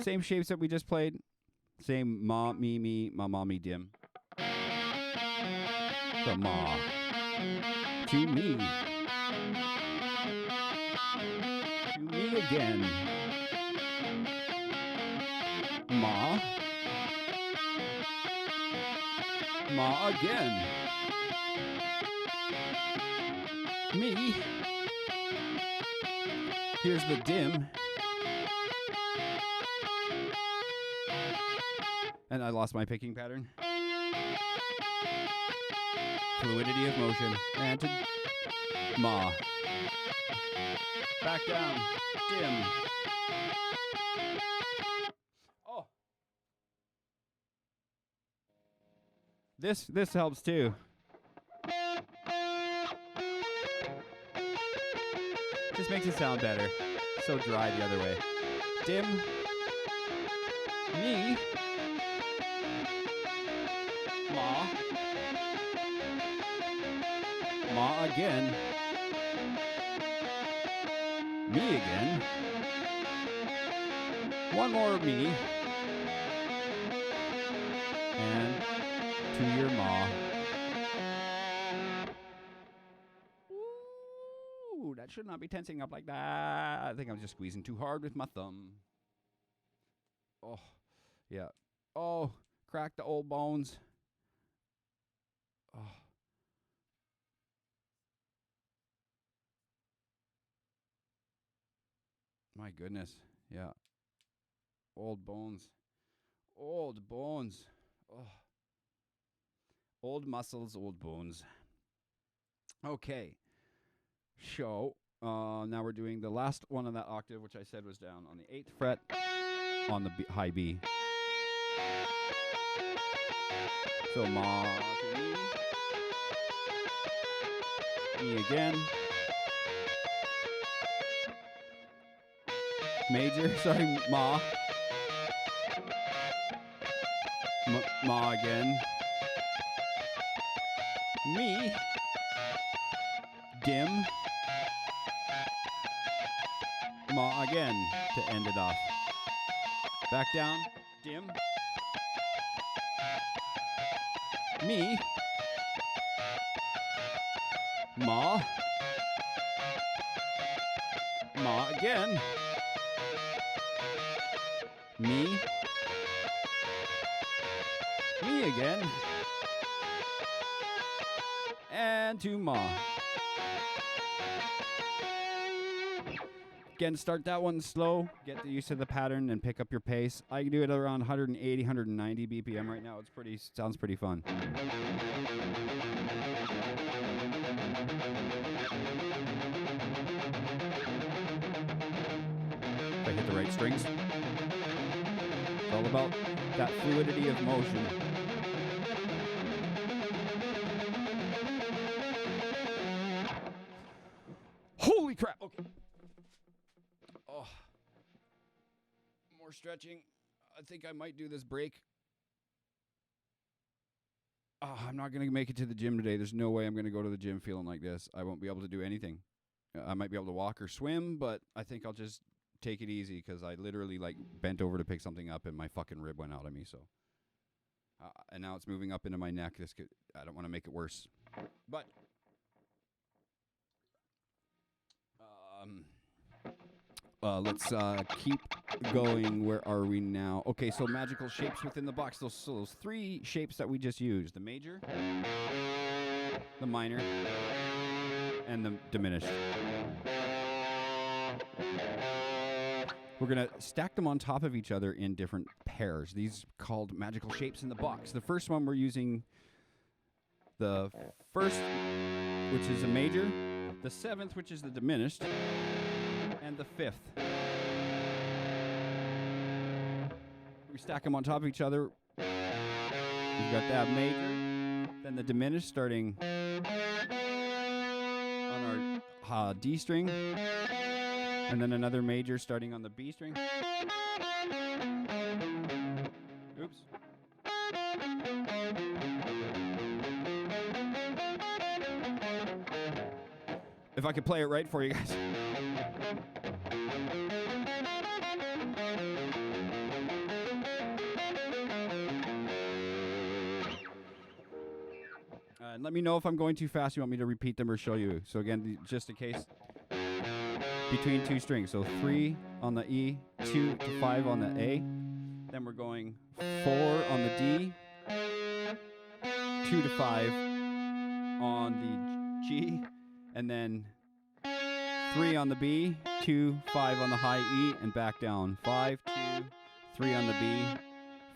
Same shapes that we just played. Same ma, mi, ma, mi, dim. The ma. To me. To me again. Ma. Ma again. Me. Here's the dim. And I lost my picking pattern. Fluidity of motion. And to ma. Back down. Dim. Oh. This helps too. Just makes it sound better. So dry the other way. Dim. Me. Ma. Ma again. Me again. One more me. And to your ma. Ooh, that should not be tensing up like that. I think I'm just squeezing too hard with my thumb. Oh, yeah. Oh, crack the old bones. Oh. My goodness. Yeah. Old bones. Old bones. Oh. Old muscles, old bones. Okay. So, now we're doing the last one on that octave, which I said was down on the 8th fret on the high B. So, ma to me. Me again. Major, sorry, ma. Ma again. Me. Dim. Ma again to end it off. Back down. Dim. Me. Ma. Ma again. Me. Me again. And to ma. Again, start that one slow. Get the use of the pattern and pick up your pace. I do it around 180, 190 BPM right now. Sounds pretty fun. If I hit the right strings. It's all about that fluidity of motion. Holy crap! Okay. Oh. More stretching. I think I might do this break. Oh, I'm not going to make it to the gym today. There's no way I'm going to go to the gym feeling like this. I won't be able to do anything. I might be able to walk or swim, but I think I'll just take it easy because I literally bent over to pick something up and my fucking rib went out of me. So, and now it's moving up into my neck. I don't want to make it worse. But let's keep going. Where are we now? Okay, so magical shapes within the box. Those three shapes that we just used: the major, the minor, and the diminished. We're going to stack them on top of each other in different pairs. These are called magical shapes in the box. The first one we're using the first, which is a major, the 7th, which is the diminished, and the 5th. We stack them on top of each other. We've got that major, then the diminished starting on our D string, and then another major starting on the B string. Oops. If I could play it right for you guys. And let me know if I'm going too fast. You want me to repeat them or show you. So again, just in case, between two strings. So 3 on the E, 2 to 5 on the A. Then we're going 4 on the D, 2 to 5 on the G, and then 3 on the B, 2, 5 on the high E, and back down. 5, 2, 3 on the B,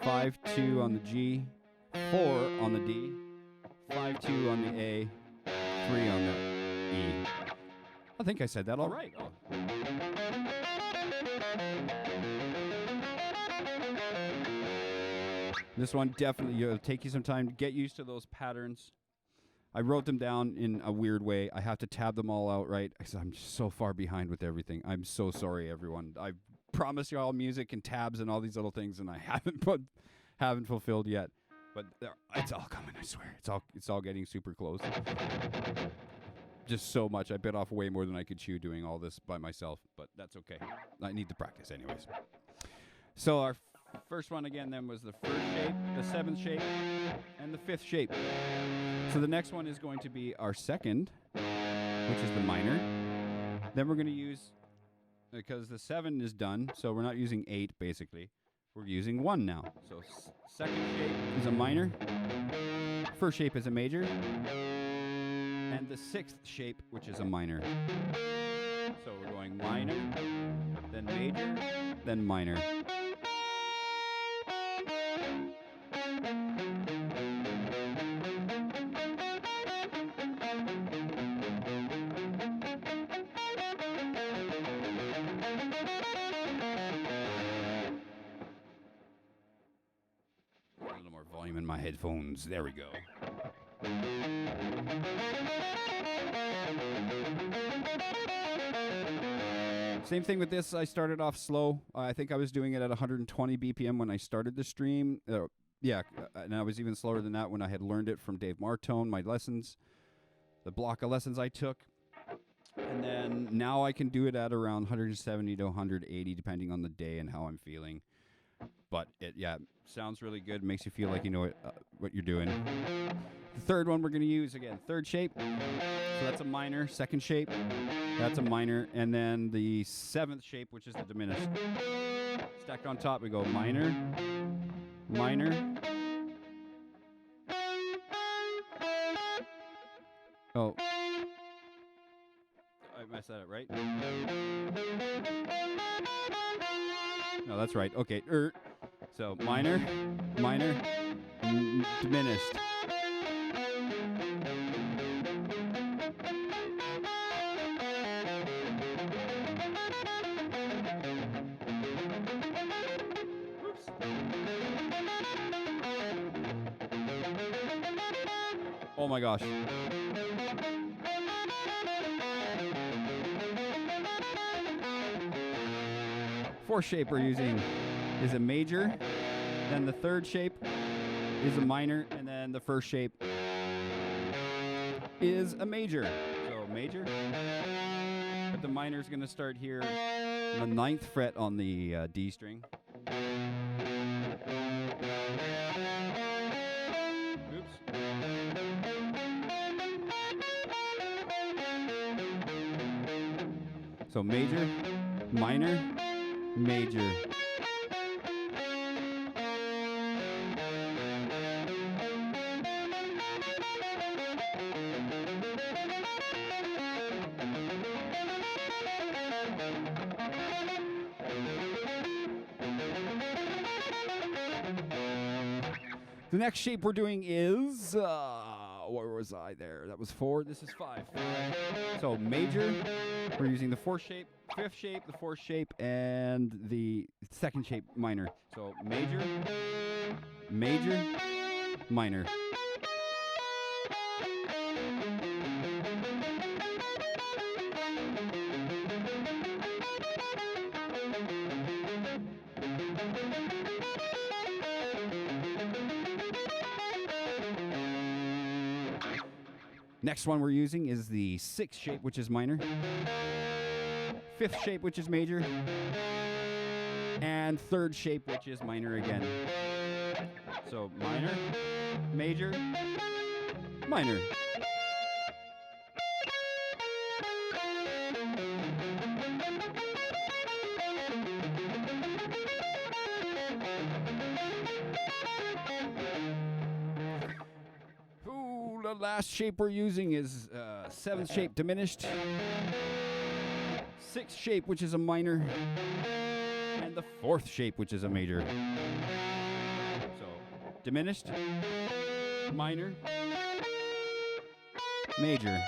5, 2 on the G, 4 on the D, 5, 2 on the A, 3 on the E. I think I said that all right. Oh. This one definitely, it'll take you some time to get used to those patterns. I wrote them down in a weird way. I have to tab them all out, right? Because I'm just so far behind with everything. I'm so sorry, everyone. I promised you all music and tabs and all these little things, and I haven't fulfilled yet. But it's all coming, I swear. It's all getting super close. just so much. I bit off way more than I could chew doing all this by myself, but that's okay. I need to practice anyways. So our first one again then was the first shape, the seventh shape, and the fifth shape. So the next one is going to be our second, which is the minor. Then we're going to use, because the 7 is done, so we're not using 8 basically. We're using 1 now. So second shape is a minor, first shape is a major, and the 6th shape, which is a minor. So we're going minor, then major, then minor. A little more volume in my headphones. There we go. Same thing with this. I started off slow. I think I was doing it at 120 BPM when I started the stream. And I was even slower than that when I had learned it from Dave Martone, my lessons, the block of lessons I took. And then now I can do it at around 170 to 180, depending on the day and how I'm feeling. But it sounds really good. Makes you feel like you know what you're doing. The third one we're going to use, again, third shape. So that's a minor. Second shape, that's a minor. And then the 7th shape, which is the diminished. Stacked on top, we go minor, minor. Oh. I messed that up, right? No, that's right. Okay. So minor, minor, diminished. Oops. Oh my gosh. Fourth shape we're using is a major, then the third shape is a minor, and then the first shape is a major. So major, but the minor is going to start here on the 9th fret on the D string. Oops. So major, minor, major. The next shape we're doing is, where was I there? That was 4. This is 5. So major, we're using the 4th shape, 5th shape, the 4th shape, and the 2nd shape minor. So major, major, minor. Next one we're using is the 6th shape, which is minor, 5th shape, which is major, and 3rd shape, which is minor again. So minor, major, minor. The last shape we're using is 7th shape diminished, 6th shape, which is a minor, and the 4th shape, which is a major. So diminished, minor, major.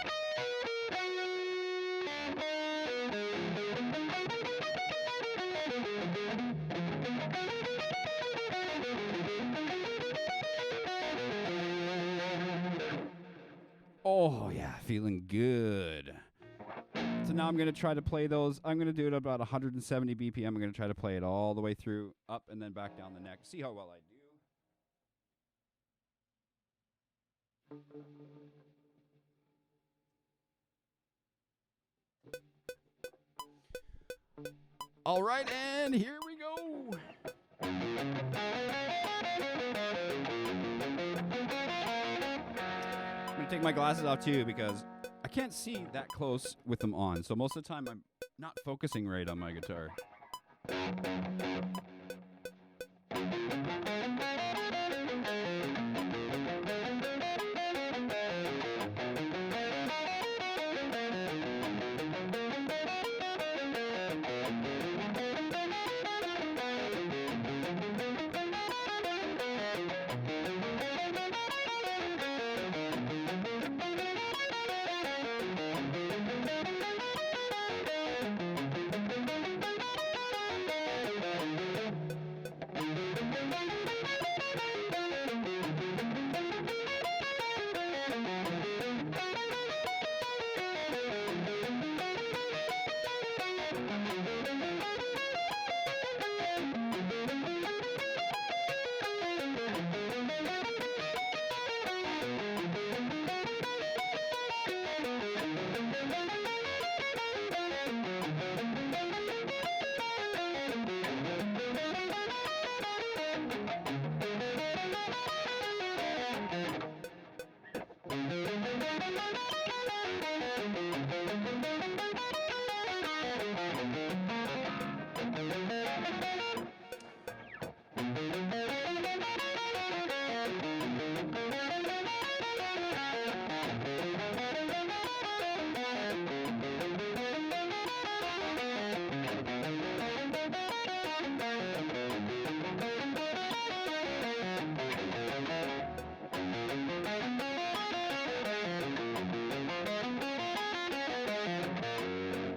Oh, yeah, feeling good. So now I'm going to try to play those. I'm going to do it about 170 BPM. I'm going to try to play it all the way through, up, and then back down the neck. See how well I do. All right, and here we go. I'm going to take my glasses off too because I can't see that close with them on. So most of the time I'm not focusing right on my guitar.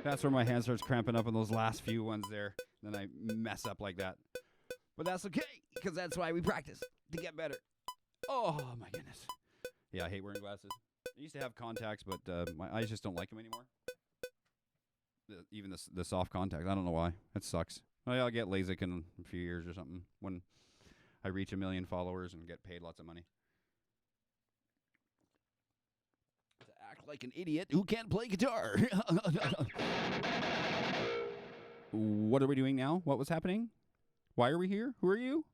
That's where my hand starts cramping up on those last few ones there. Then I mess up like that. But that's okay, because that's why we practice, to get better. Oh, my goodness. Yeah, I hate wearing glasses. I used to have contacts, but my eyes just don't like them anymore. Even the soft contacts. I don't know why. That sucks. I'll get LASIK in a few years or something when I reach 1 million followers and get paid lots of money. Act like an idiot who can't play guitar. What are we doing now? What was happening? Why are we here? Who are you?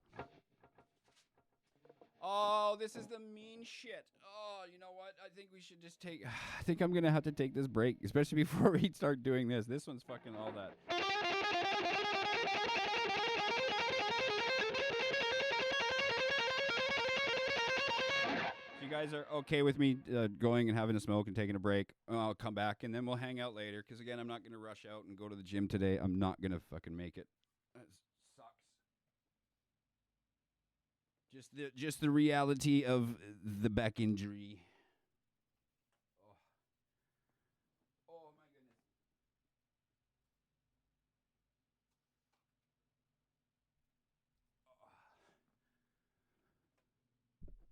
Oh, this is the mean shit. Oh, you know what? I think we should just take... I think I'm going to have to take this break, especially before we start doing this. This one's fucking all that. You guys are okay with me going and having a smoke and taking a break? I'll come back and then we'll hang out later. Because again, I'm not going to rush out and go to the gym today. I'm not going to fucking make it. That sucks. Just the reality of the back injury. Oh my goodness.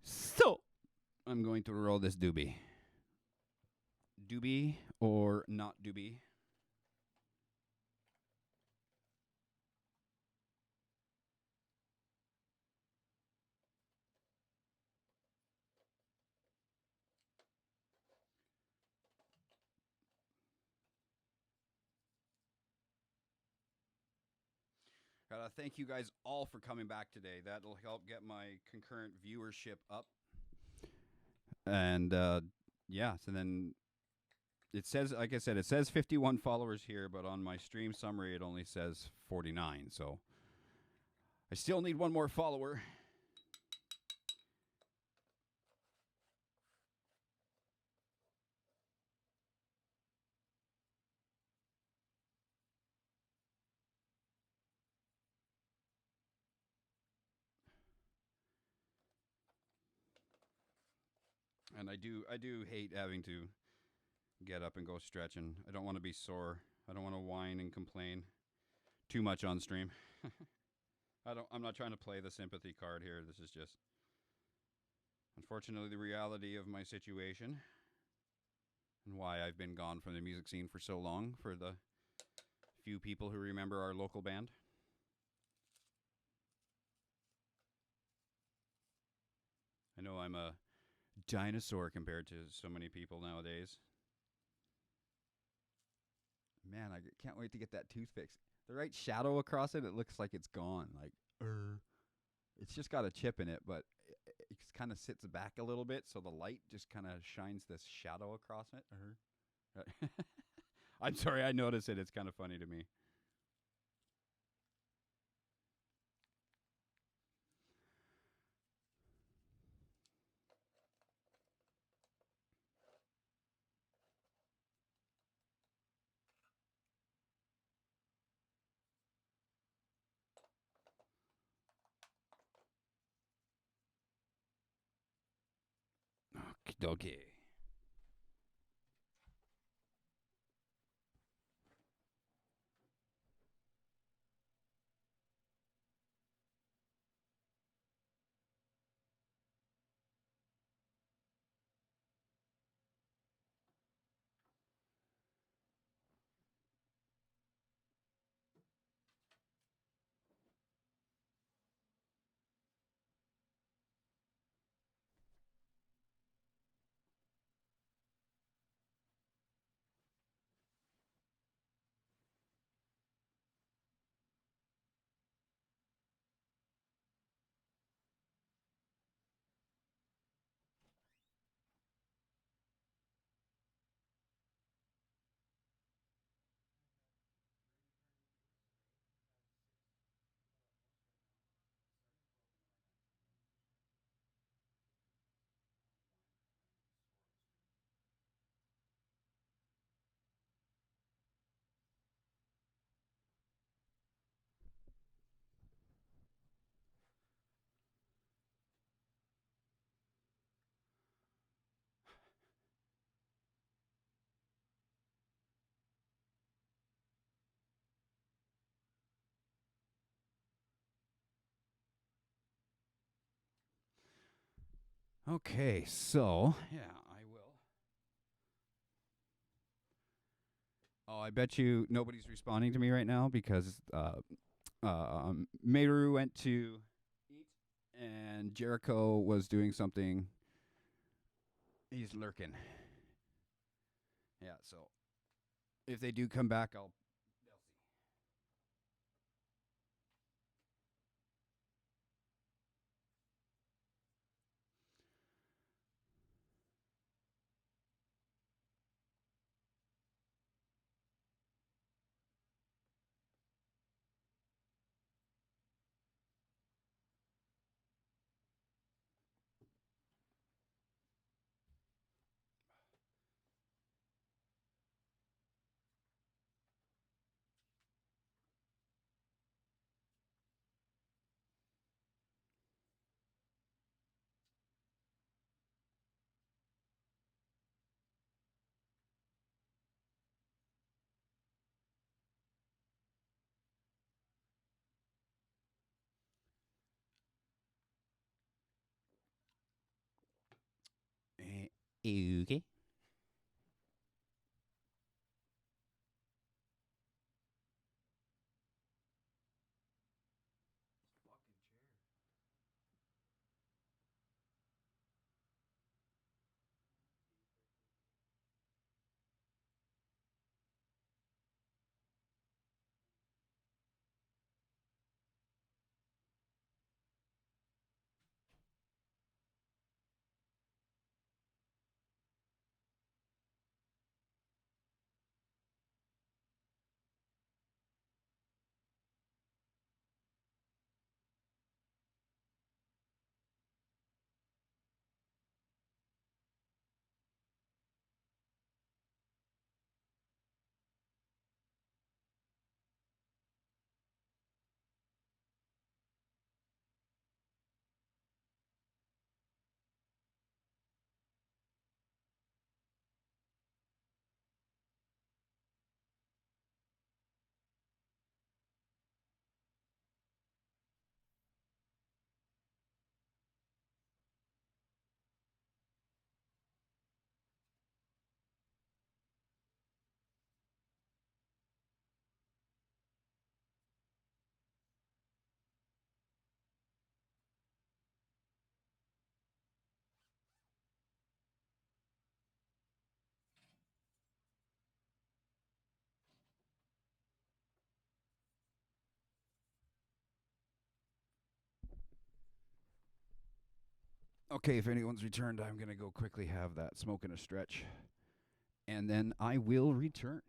So I'm going to roll this doobie. Doobie or not doobie? Gotta thank you guys all for coming back today. That'll help get my concurrent viewership up. And yeah, so then it says, like I said, it says 51 followers here, but on my stream summary it only says 49. So I still need one more follower. And I do hate having to get up and go stretching. I don't want to be sore. I don't want to whine and complain too much on stream. I'm not trying to play the sympathy card here. This is just unfortunately the reality of my situation and why I've been gone from the music scene for so long, for the few people who remember our local band. I know I'm a dinosaur compared to so many people nowadays. Man, I can't wait to get that tooth fixed. the right shadow across it, it looks like it's gone. Like, it's just got a chip in it, but it kind of sits back a little bit, so the light just kind of shines this shadow across it. I'm sorry, I noticed it. It's kind of funny to me. Okay. Okay, so yeah, I will. Oh, I bet you nobody's responding to me right now because Meru went to eat and Jericho was doing something. He's lurking. Yeah, so if they do come back, I'll. Okay. Okay, if anyone's returned, I'm going to go quickly have that smoke and a stretch. And then I will return.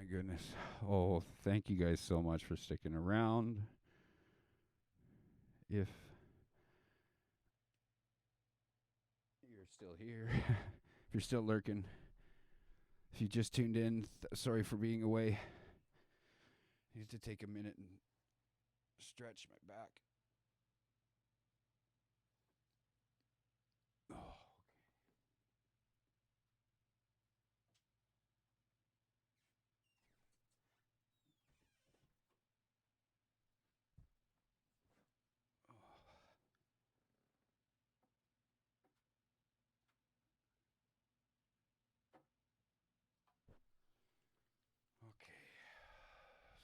my goodness. Oh, thank you guys so much for sticking around. If you're still here, if you're still lurking, if you just tuned in, sorry for being away. I need to take a minute and stretch my back. Oh.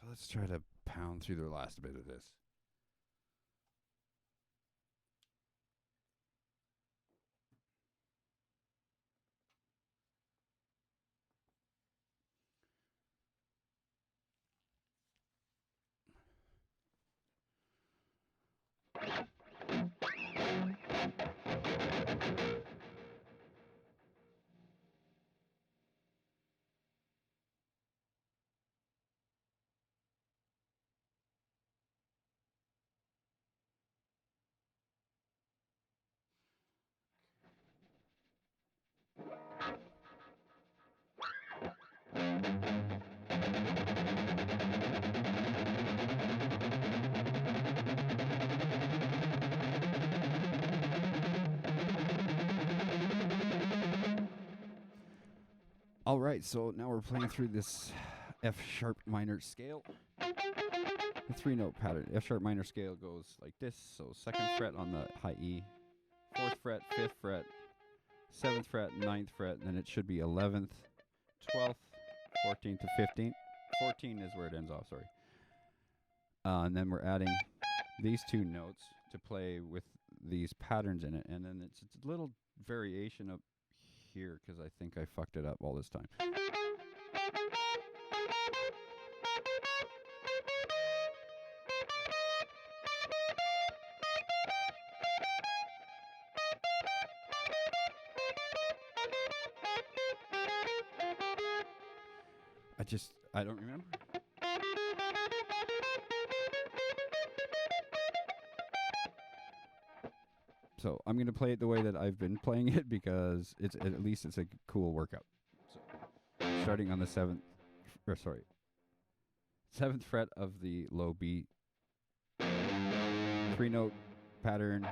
So let's try to pound through the last bit of this. All right, so now we're playing through this F sharp minor scale. The 3-note pattern. F sharp minor scale goes like this. So 2nd fret on the high E, 4th fret, 5th fret, 7th fret, 9th fret, and then it should be 11th, 12th, 14th to 15th. 14 is where it ends off, sorry. And then we're adding these 2 notes to play with these patterns in it. And then it's a little variation up here because I think I fucked it up all this time. I don't remember. So I'm going to play it the way that I've been playing it because it's at least it's a cool workout. So starting on the 7th fret of the low B, 3-note pattern,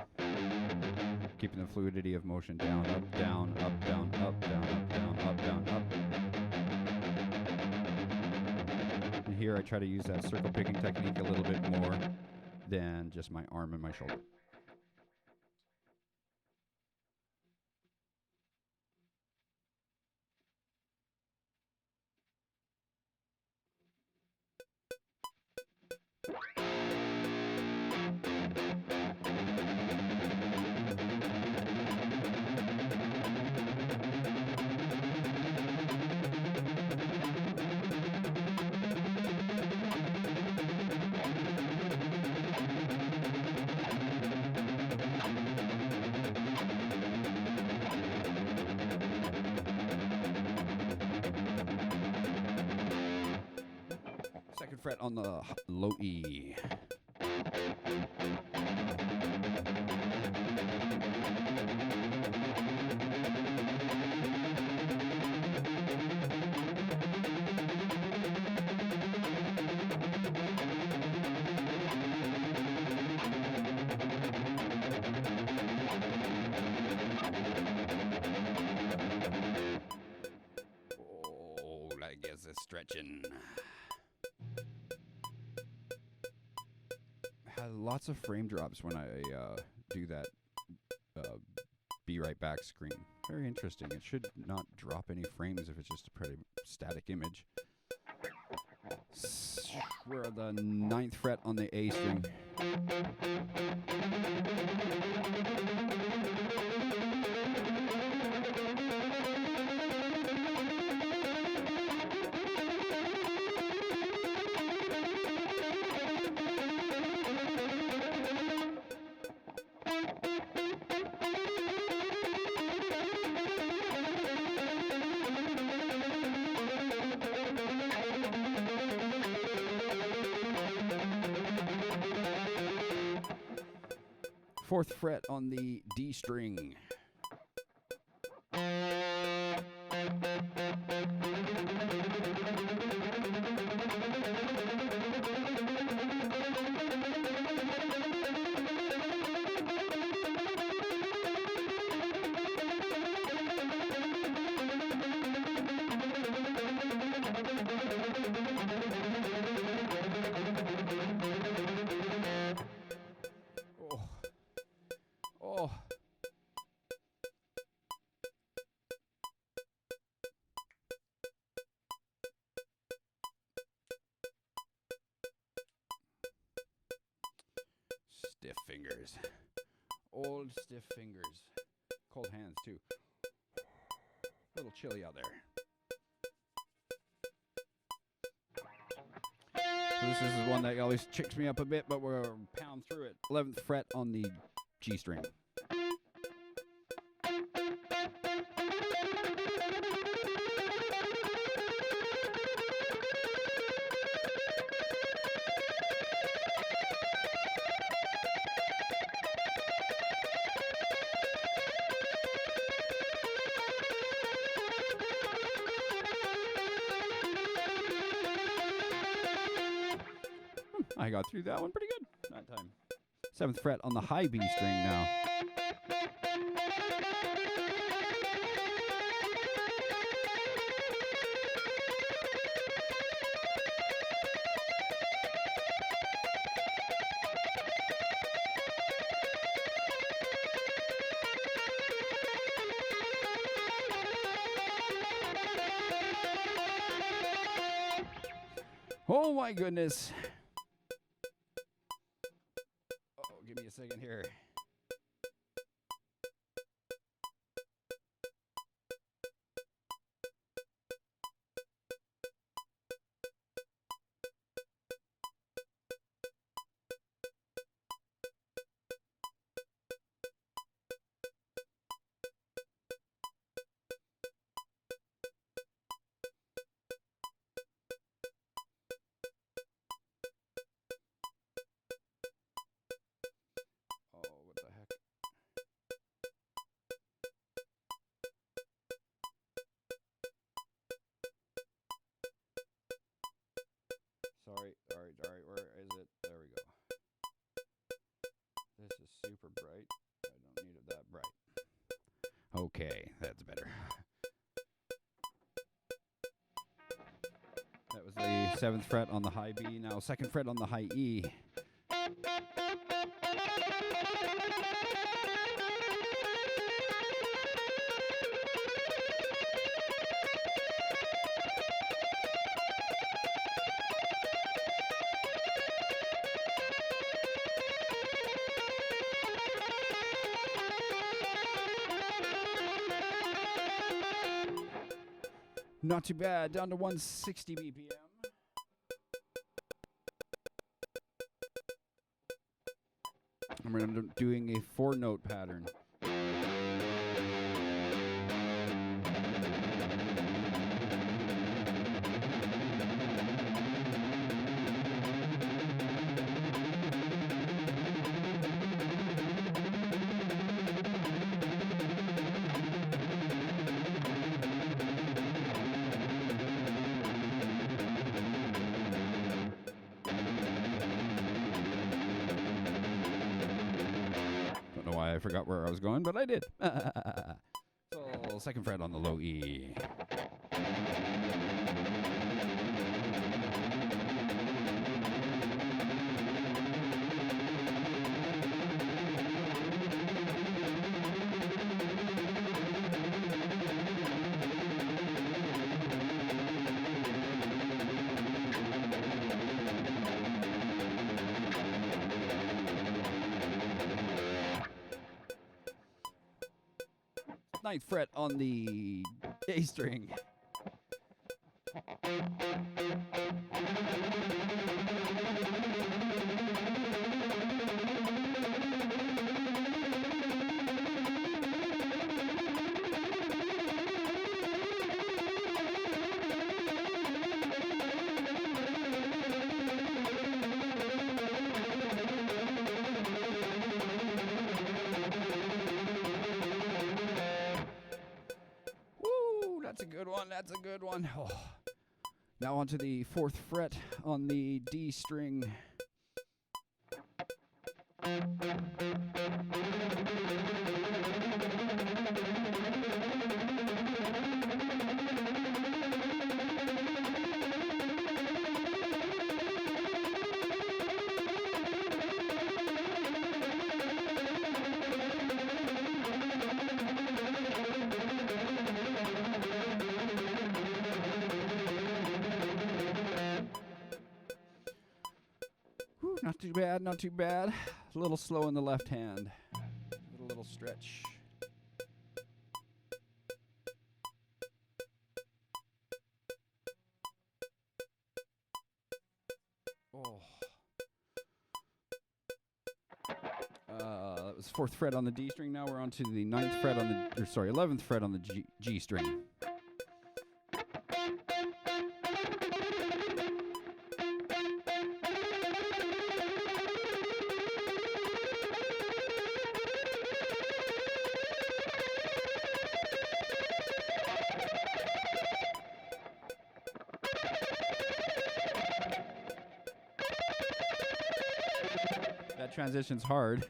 keeping the fluidity of motion down, up, down, up, down, up, down, up, down, up, down, up. And here I try to use that circle picking technique a little bit more than just my arm and my shoulder. Fret on the low E. Oh, I guess it's stretching. Lots of frame drops when I do that be right back screen. Very interesting. It should not drop any frames if it's just a pretty static image. We're at the 9th fret on the A string. 4th fret on the D string. Oh. Stiff fingers. Old stiff fingers. Cold hands, too. A little chilly out there. So this is one that always chicks me up a bit, but we'll pound through it. 11th fret on the G string. I got through that one pretty good that time. 7th fret on the high B string now. Oh my goodness. Give me a second here. Sorry, where is it? There we go. This is super bright. I don't need it that bright. Okay, that's better. That was the 7th fret on the high B. Now 2nd fret on the high E. Not too bad, down to 160 BPM. I'm doing a 4-note pattern. I forgot where I was going, but I did. So 2nd fret on the low E. Ninth fret on the A string. That's a good one. That's a good one. Oh. Now onto the 4th fret on the D string. Not too bad, not too bad. A little slow in the left hand. A little stretch. Oh. That was 4th fret on the D string. Now we're on to the 9th fret on the, 11th fret on the G string. Transition's hard.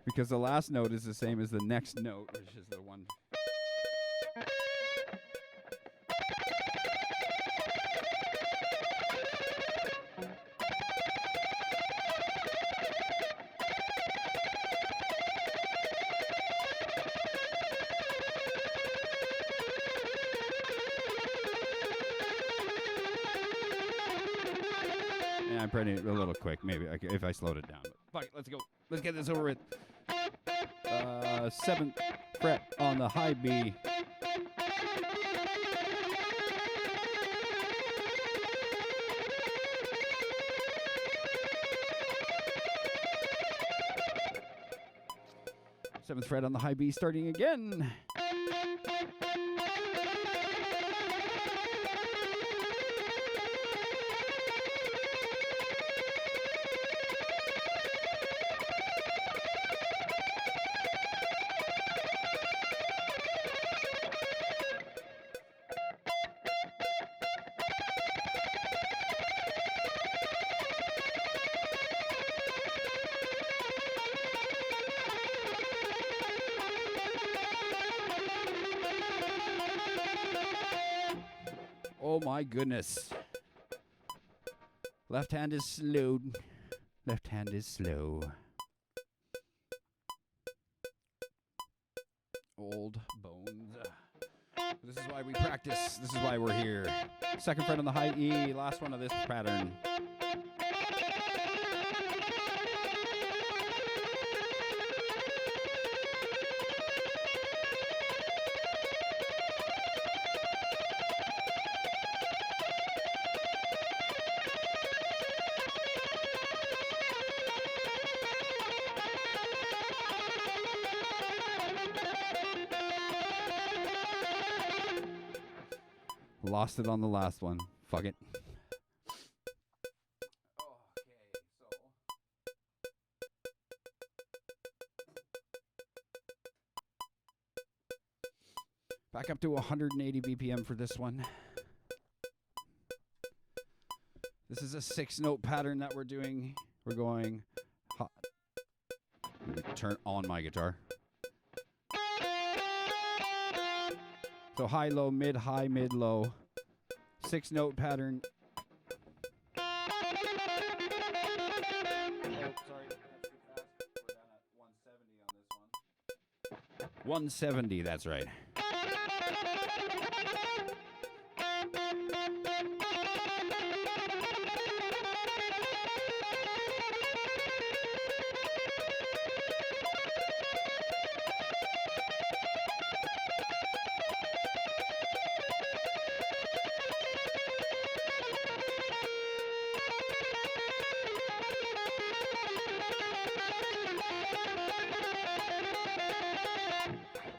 Because the last note is the same as the next note, which is the one. I'm pretty a little quick, maybe if I slowed it down. But fuck it, let's go. Let's get this over with. 7th fret on the high B. Seventh fret on the high B, starting again. Oh my goodness. Left hand is slow. Left hand is slow. Old bones. This is why we practice. This is why we're here. 2nd fret on the high E. Last one of this pattern. Lost it on the last one. Fuck it. Back up to 180 BPM for this one. This is a 6-note pattern that we're doing. We're going hot. Let me turn on my guitar. So high, low, mid, high, mid, low. 6-note pattern. Oh, sorry, that's too fast. We're down at 170 on this one. 170, that's right.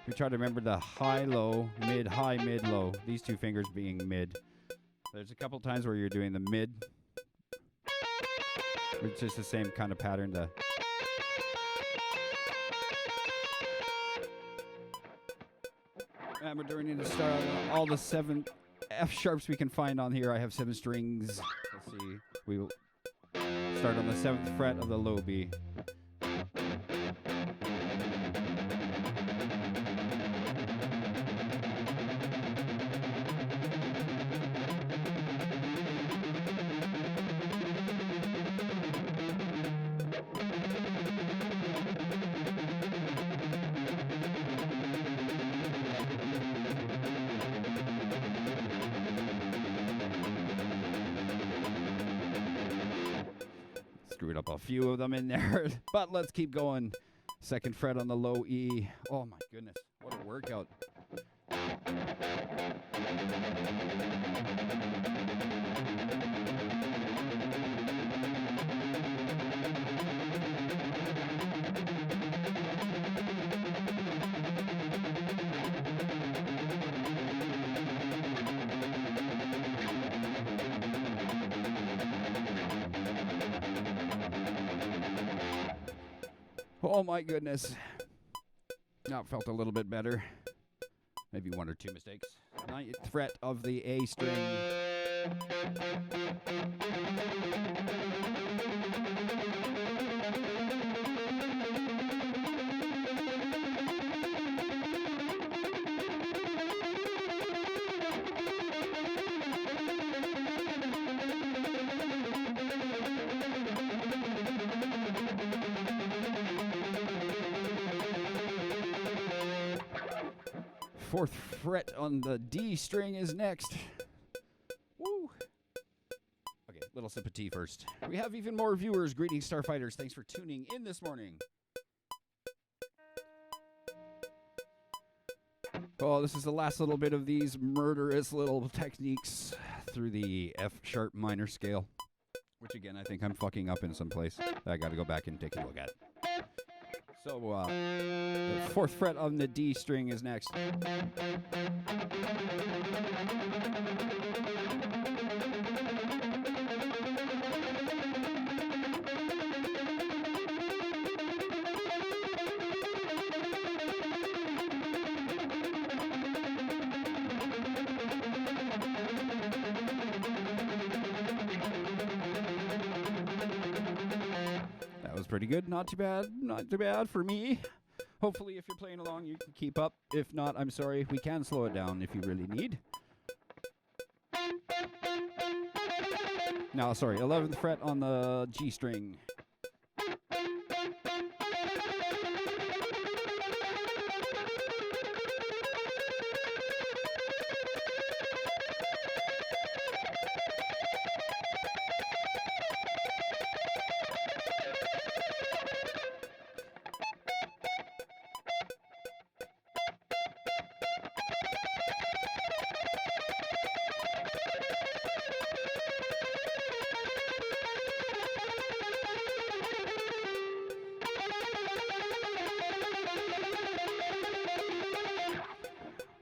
We try to remember the high, low, mid, high, mid, low. These two fingers being mid. There's a couple times where you're doing the mid. It's just the same kind of pattern. And we're doing it to start all the 7 F sharps we can find on here. I have 7 strings. Let's see. We will start on the 7th fret of the low B. Screwed up a few of them in there, but let's keep going. 2nd fret on the low E. Oh my goodness, what a workout. Oh my goodness. Now it felt a little bit better. Maybe 1 or 2 mistakes. 9th fret of the A string. Fourth fret on the D string is next. Woo! Okay, little sip of tea first. We have even more viewers. Greetings, Starfighters. Thanks for tuning in this morning. Oh, this is the last little bit of these murderous little techniques through the F sharp minor scale, which again, I think I'm fucking up in some place. I got to go back and take a look at. So, the 4th fret on the D string is next. Pretty good, not too bad for me. Hopefully if you're playing along you can keep up. If not, I'm sorry, we can slow it down if you really need. Now, sorry, 11th fret on the G string.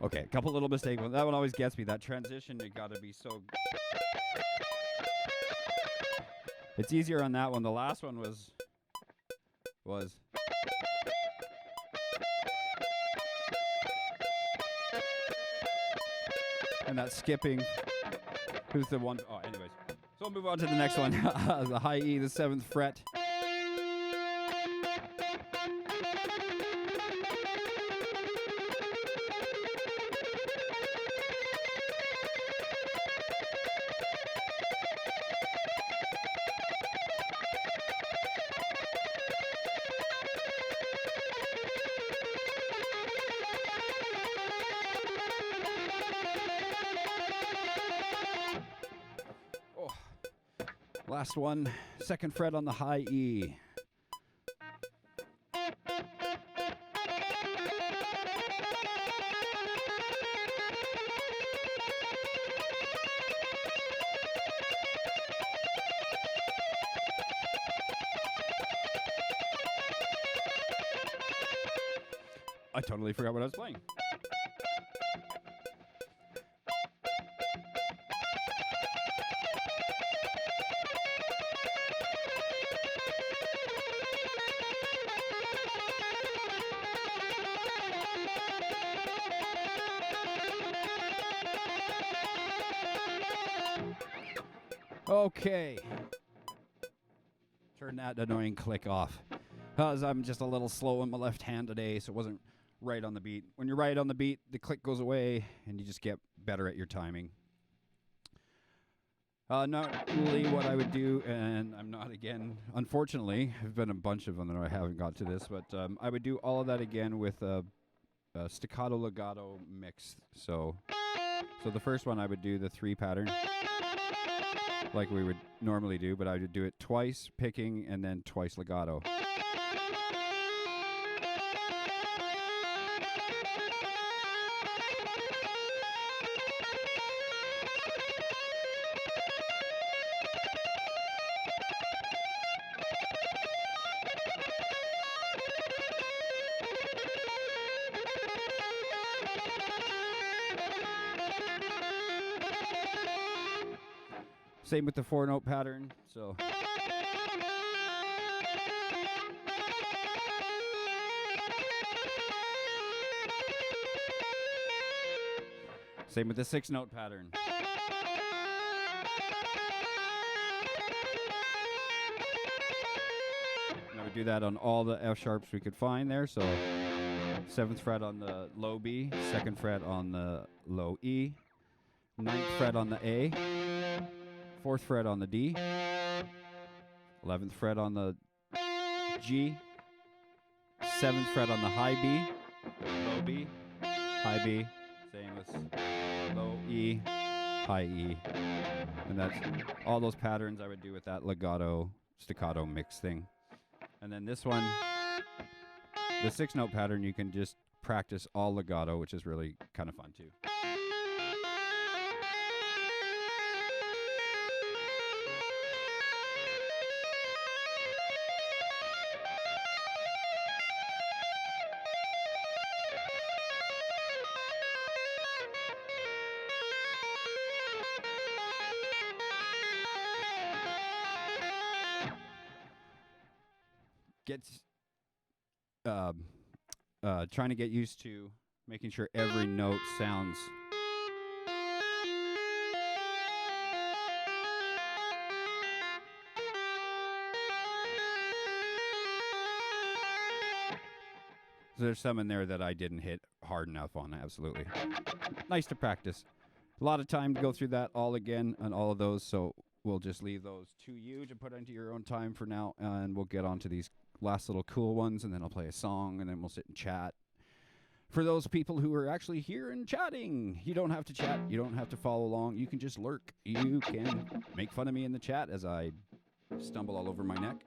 Okay, a couple little mistakes. That one always gets me. That transition, it got to be so... It's easier on that one. The last one was... And that skipping. Who's the one... Oh, anyways. So we'll move on to the next one. The high E, the 7th fret. Last one, 2nd fret on the high E. I totally forgot what I was playing. Okay. Turn that annoying click off. Because I'm just a little slow in my left hand today, so it wasn't right on the beat. When you're right on the beat, the click goes away, and you just get better at your timing. Not really what I would do, and I'm not again, unfortunately. There's been a bunch of them that I haven't got to this, but I would do all of that again with a staccato legato mix. So the first one I would do the 3 pattern like we would normally do, but I would do it twice picking and then twice legato. Same with the 4-note pattern. So same with the 6-note pattern. And I would do that on all the F sharps we could find there. So 7th fret on the low B, 2nd fret on the low E, 9th fret on the A, 4th fret on the D, 11th fret on the G, 7th fret on the high B, low B, high B, same as low E, high E. And that's all those patterns I would do with that legato, staccato mix thing. And then this one, the 6-note pattern, you can just practice all legato, which is really kind of fun too. Trying to get used to making sure every note sounds there's some in there that I didn't hit hard enough on. Absolutely. Nice to practice. A lot of time to go through that all again on all of those, so we'll just leave those to you to put into your own time for now, and we'll get on to these last little cool ones, and then I'll play a song, and then we'll sit and chat. For those people who are actually here and chatting, you don't have to chat. You don't have to follow along. You can just lurk. You can make fun of me in the chat as I stumble all over my neck.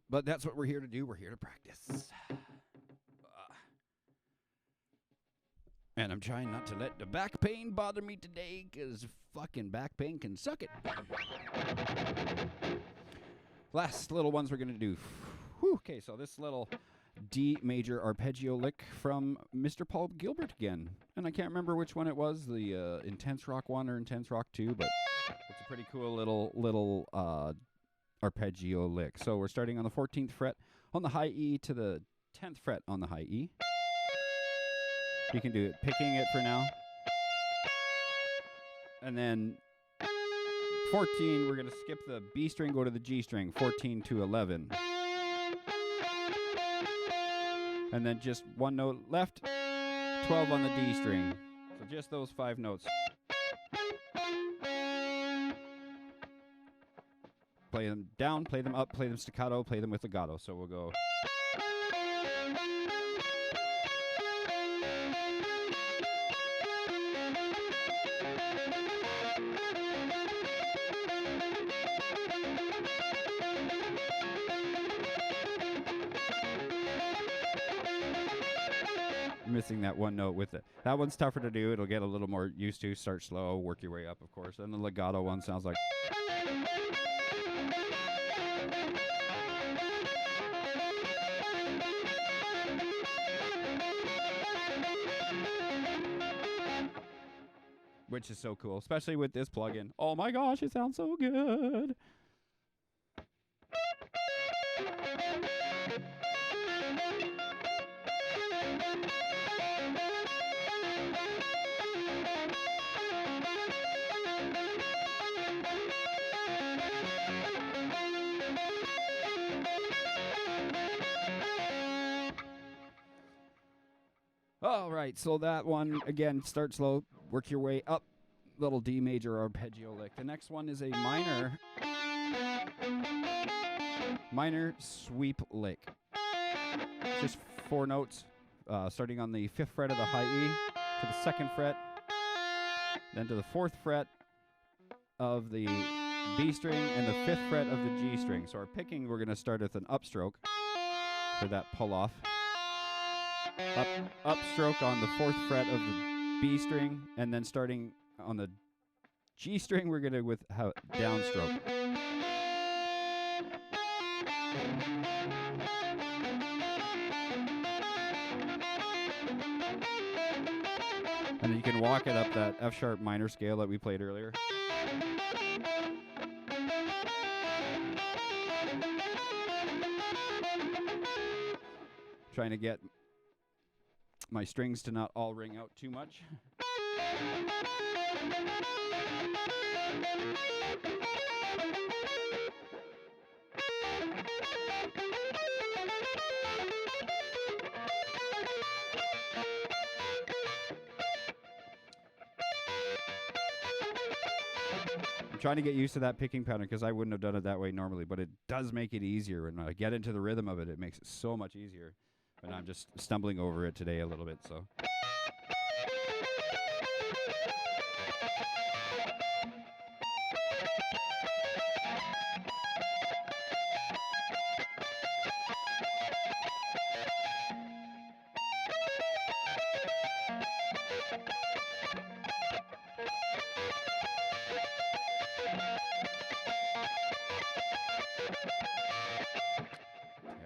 But that's what we're here to do. We're here to practice. And I'm trying not to let the back pain bother me today, because fucking back pain can suck it. Last little ones we're going to do. Whew, okay, so this little D major arpeggio lick from Mr. Paul Gilbert again. And I can't remember which one it was, the Intense Rock 1 or Intense Rock 2, but it's a pretty cool little arpeggio lick. So we're starting on the 14th fret on the high E to the 10th fret on the high E. You can do it picking it for now. And then 14, we're going to skip the B string, go to the G string, 14 to 11. And then just one note left, 12 on the D string. So just those 5 notes. Play them down, play them up, play them staccato, play them with legato. So we'll go. Missing that one note with it. That one's tougher to do. It'll get a little more used to. Start slow, work your way up, of course. And the legato one sounds like. Which is so cool, especially with this plugin. Oh my gosh, it sounds so good. All right, so that one, again, start slow, work your way up, little D major arpeggio lick. The next one is a minor sweep lick. Just 4 notes, starting on the 5th fret of the high E to the 2nd fret, then to the 4th fret of the B string and the 5th fret of the G string. So our picking, we're going to start with an upstroke for that pull off. Upstroke on the 4th fret of the B string, and then starting on the G string, we're going to with downstroke. And then you can walk it up that F sharp minor scale that we played earlier. Trying to get my strings to not all ring out too much. I'm trying to get used to that picking pattern because I wouldn't have done it that way normally, but it does make it easier. When I get into the rhythm of it, it makes it so much easier. And I'm just stumbling over it today a little bit, so.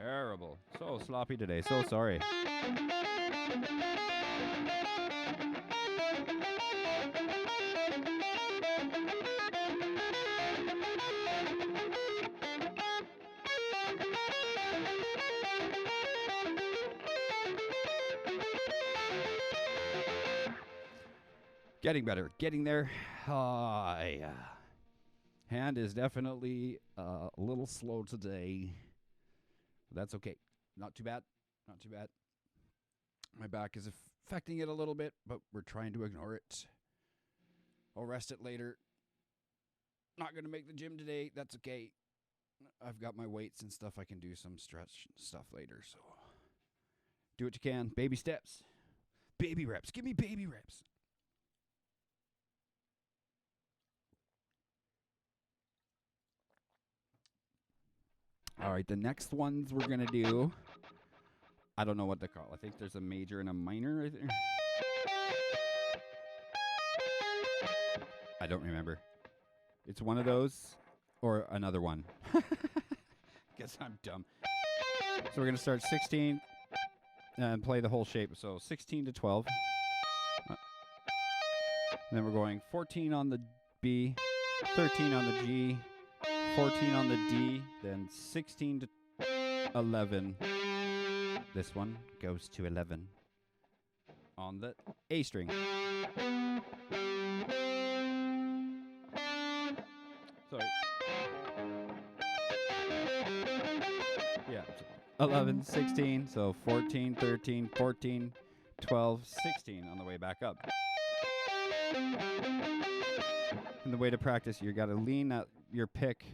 Terrible. So sloppy today. So sorry. Getting better. Getting there. Yeah. Hand is definitely a little slow today. That's okay. Not too bad. Not too bad. My back is affecting it a little bit, but we're trying to ignore it. I'll rest it later. Not going to make the gym today. That's okay. I've got my weights and stuff. I can do some stretch stuff later. So do what you can. Baby steps. Baby reps. Give me baby reps. All right, the next ones we're going to do, I don't know what to call. I think there's a major and a minor right there. I don't remember. It's one of those or another one. Guess I'm dumb. So we're going to start 16 and play the whole shape. So 16 to 12. And then we're going 14 on the B, 13 on the G, 14 on the D, then 16 to 11. This one goes to 11 on the A string. Sorry. Yeah. 11, 16, so 14, 13, 14, 12, 16 on the way back up. And the way to practice, you got to lean out your pick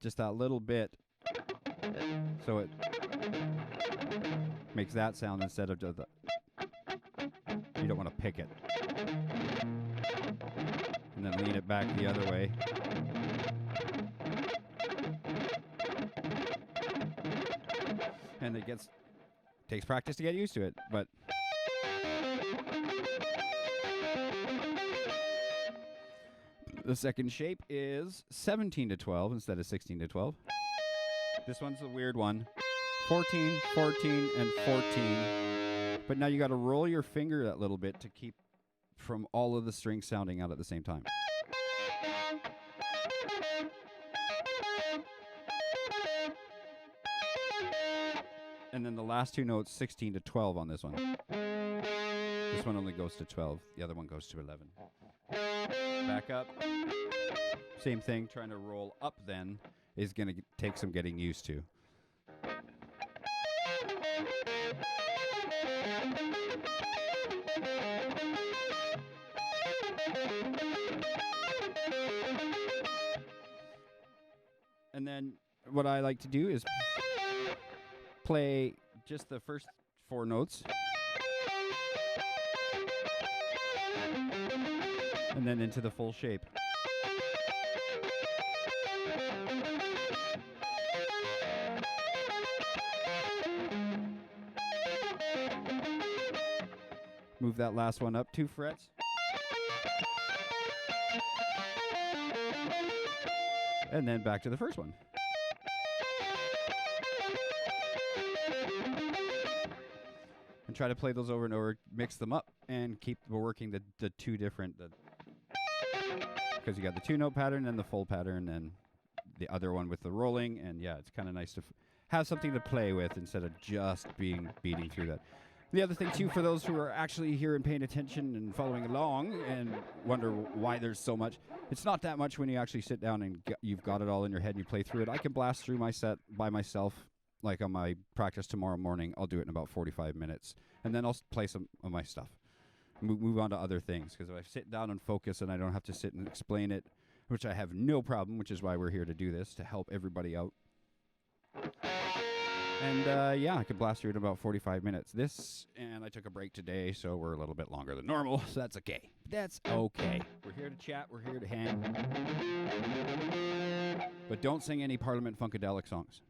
just that little bit so it makes that sound instead of just the. You don't want to pick it. And then lean it back the other way. And it takes practice to get used to it, but the second shape is 17 to 12 instead of 16 to 12. This one's a weird one. 14, 14, and 14. But now you got to roll your finger that little bit to keep from all of the strings sounding out at the same time. And then the last two notes, 16 to 12 on this one. This one only goes to 12. The other one goes to 11. Back up. Same thing, trying to roll up then is going to take some getting used to. And then what I like to do is play just the first 4 notes. And then into the full shape. Move that last one up 2 frets. And then back to the first one. And try to play those over and over, mix them up, and keep working the 2 different... Because you got the 2-note pattern and the full pattern and the other one with the rolling. And yeah, it's kind of nice to have something to play with instead of just beating through that. The other thing, too, for those who are actually here and paying attention and following along and wonder why there's so much, it's not that much when you actually sit down and you've got it all in your head and you play through it. I can blast through my set by myself, like on my practice tomorrow morning. I'll do it in about 45 minutes, and then I'll play some of my stuff. Move on to other things, because if I sit down and focus and I don't have to sit and explain it, which I have no problem, which is why we're here to do this, to help everybody out. And yeah, I could blast through it in about 45 minutes. And I took a break today, so we're a little bit longer than normal, so that's okay. That's okay. We're here to chat, we're here to hang. But don't sing any Parliament Funkadelic songs.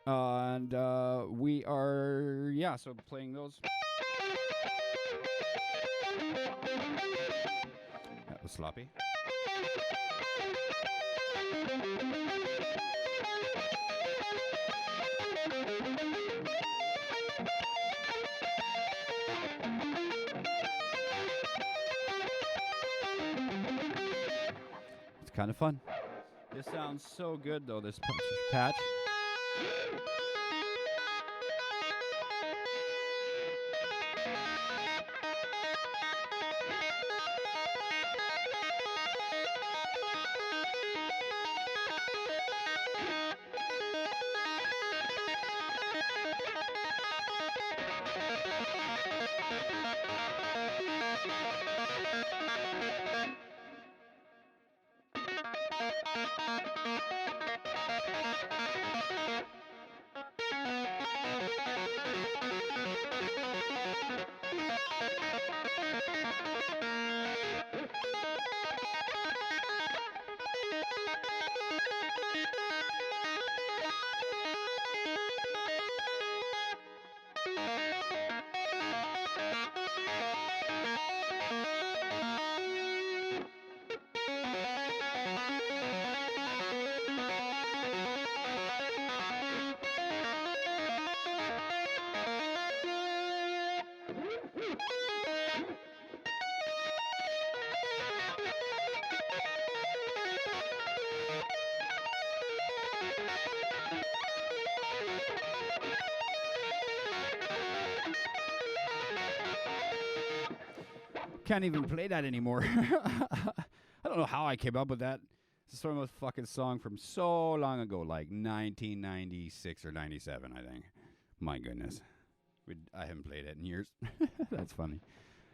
And we are, so playing those. That was sloppy. It's kind of fun. This sounds so good, though, this patch. Can't even play that anymore. I don't know how I came up with that. It's sort of a fucking song from so long ago, like 1996 or 97, I think. My goodness. I haven't played it in years. That's funny.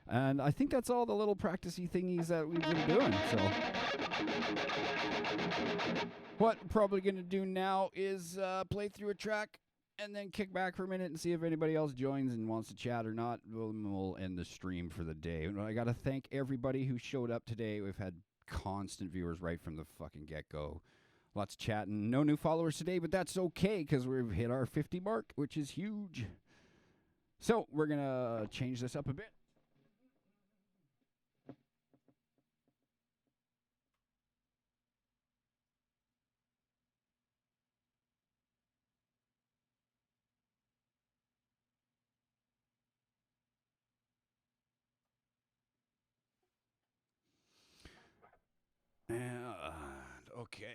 And I think that's all the little practicey thingies that we've been doing. So what I'm probably going to do now is play through a track and then kick back for a minute and see if anybody else joins and wants to chat or not. We'll end the stream for the day. I got to thank everybody who showed up today. We've had constant viewers right from the fucking get-go. Lots of chatting. No new followers today, but that's okay because we've hit our 50 mark, which is huge. So we're going to change this up a bit. And okay.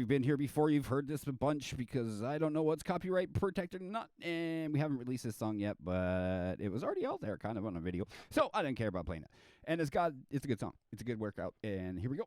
you've been here before, you've heard this a bunch because I don't know what's copyright protected or not, and we haven't released this song yet, but it was already out there kind of on a video, so I didn't care about playing it. And it's a good song. It's a good workout, and here we go.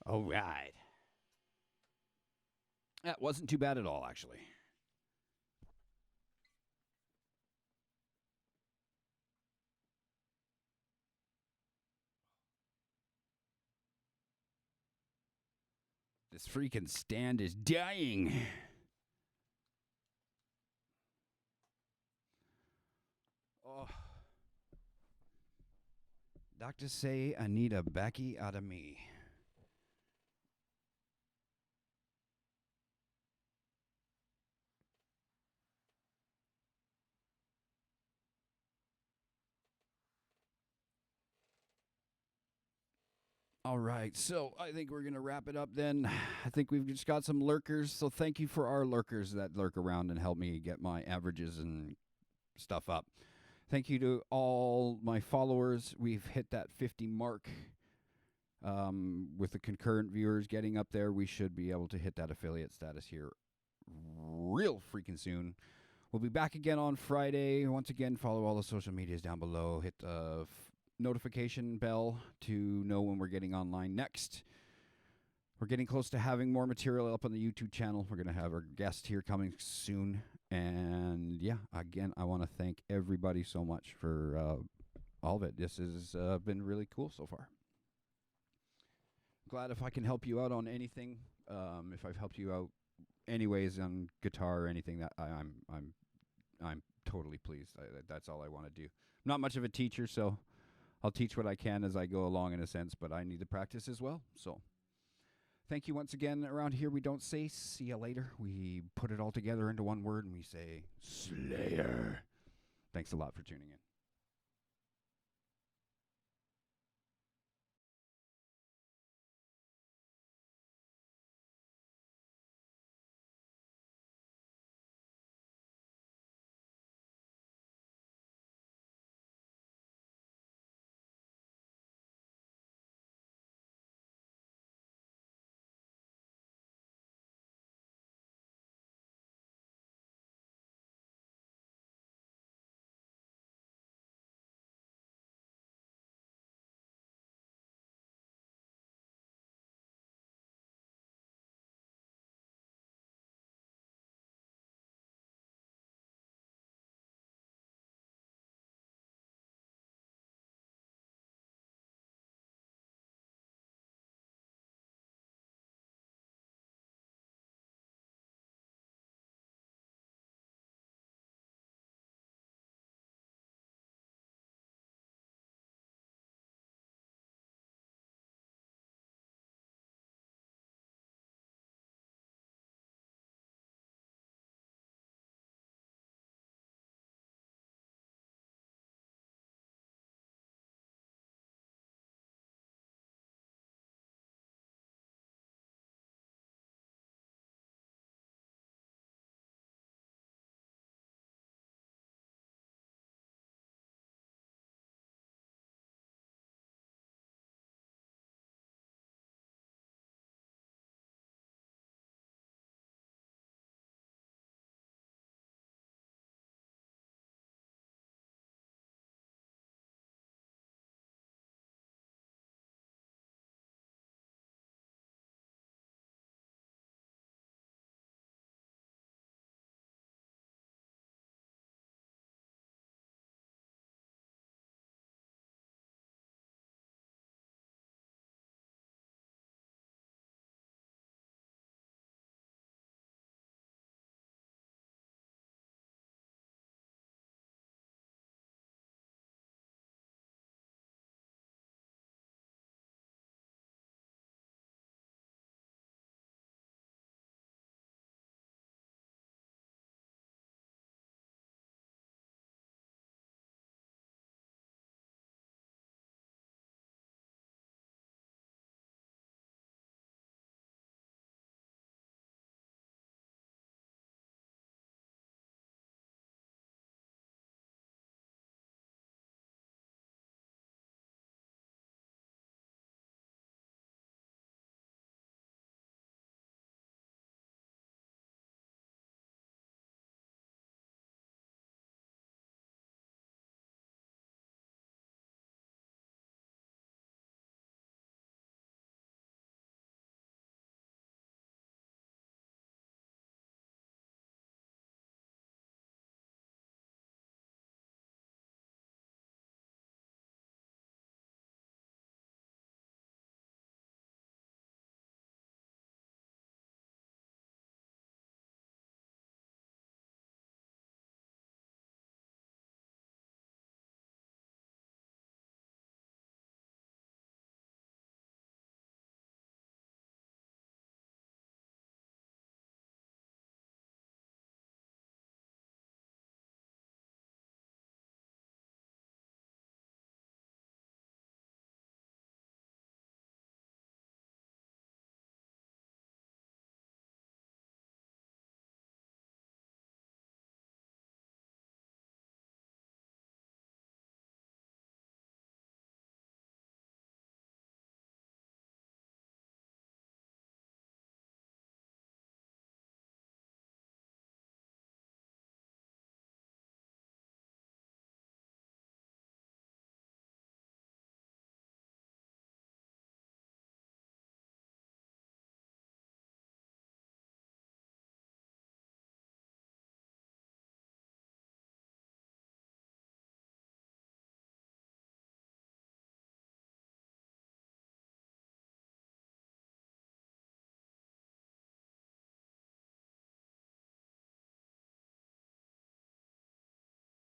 All right. That wasn't too bad at all, actually. This freaking stand is dying. Oh. Doctors say I need a backy out of me. All right, so I think we're going to wrap it up then. I think we've just got some lurkers, so thank you for our lurkers that lurk around and help me get my averages and stuff up. Thank you to all my followers. We've hit that 50 mark. With the concurrent viewers getting up there, we should be able to hit that affiliate status here real freaking soon. We'll be back again on Friday. Once again, follow all the social medias down below. Hit the notification bell to know when we're getting online next. We're getting close to having more material up on the YouTube channel. We're going to have our guest here coming soon. And yeah, again, I want to thank everybody so much for all of it. This has been really cool so far. Glad if I can help you out on anything. If I've helped you out anyways on guitar or anything, that I'm totally pleased. That's all I want to do. I'm not much of a teacher, so I'll teach what I can as I go along in a sense, but I need to practice as well. So thank you once again. Around here, we don't say see you later. We put it all together into one word and we say Slayer. Thanks a lot for tuning in.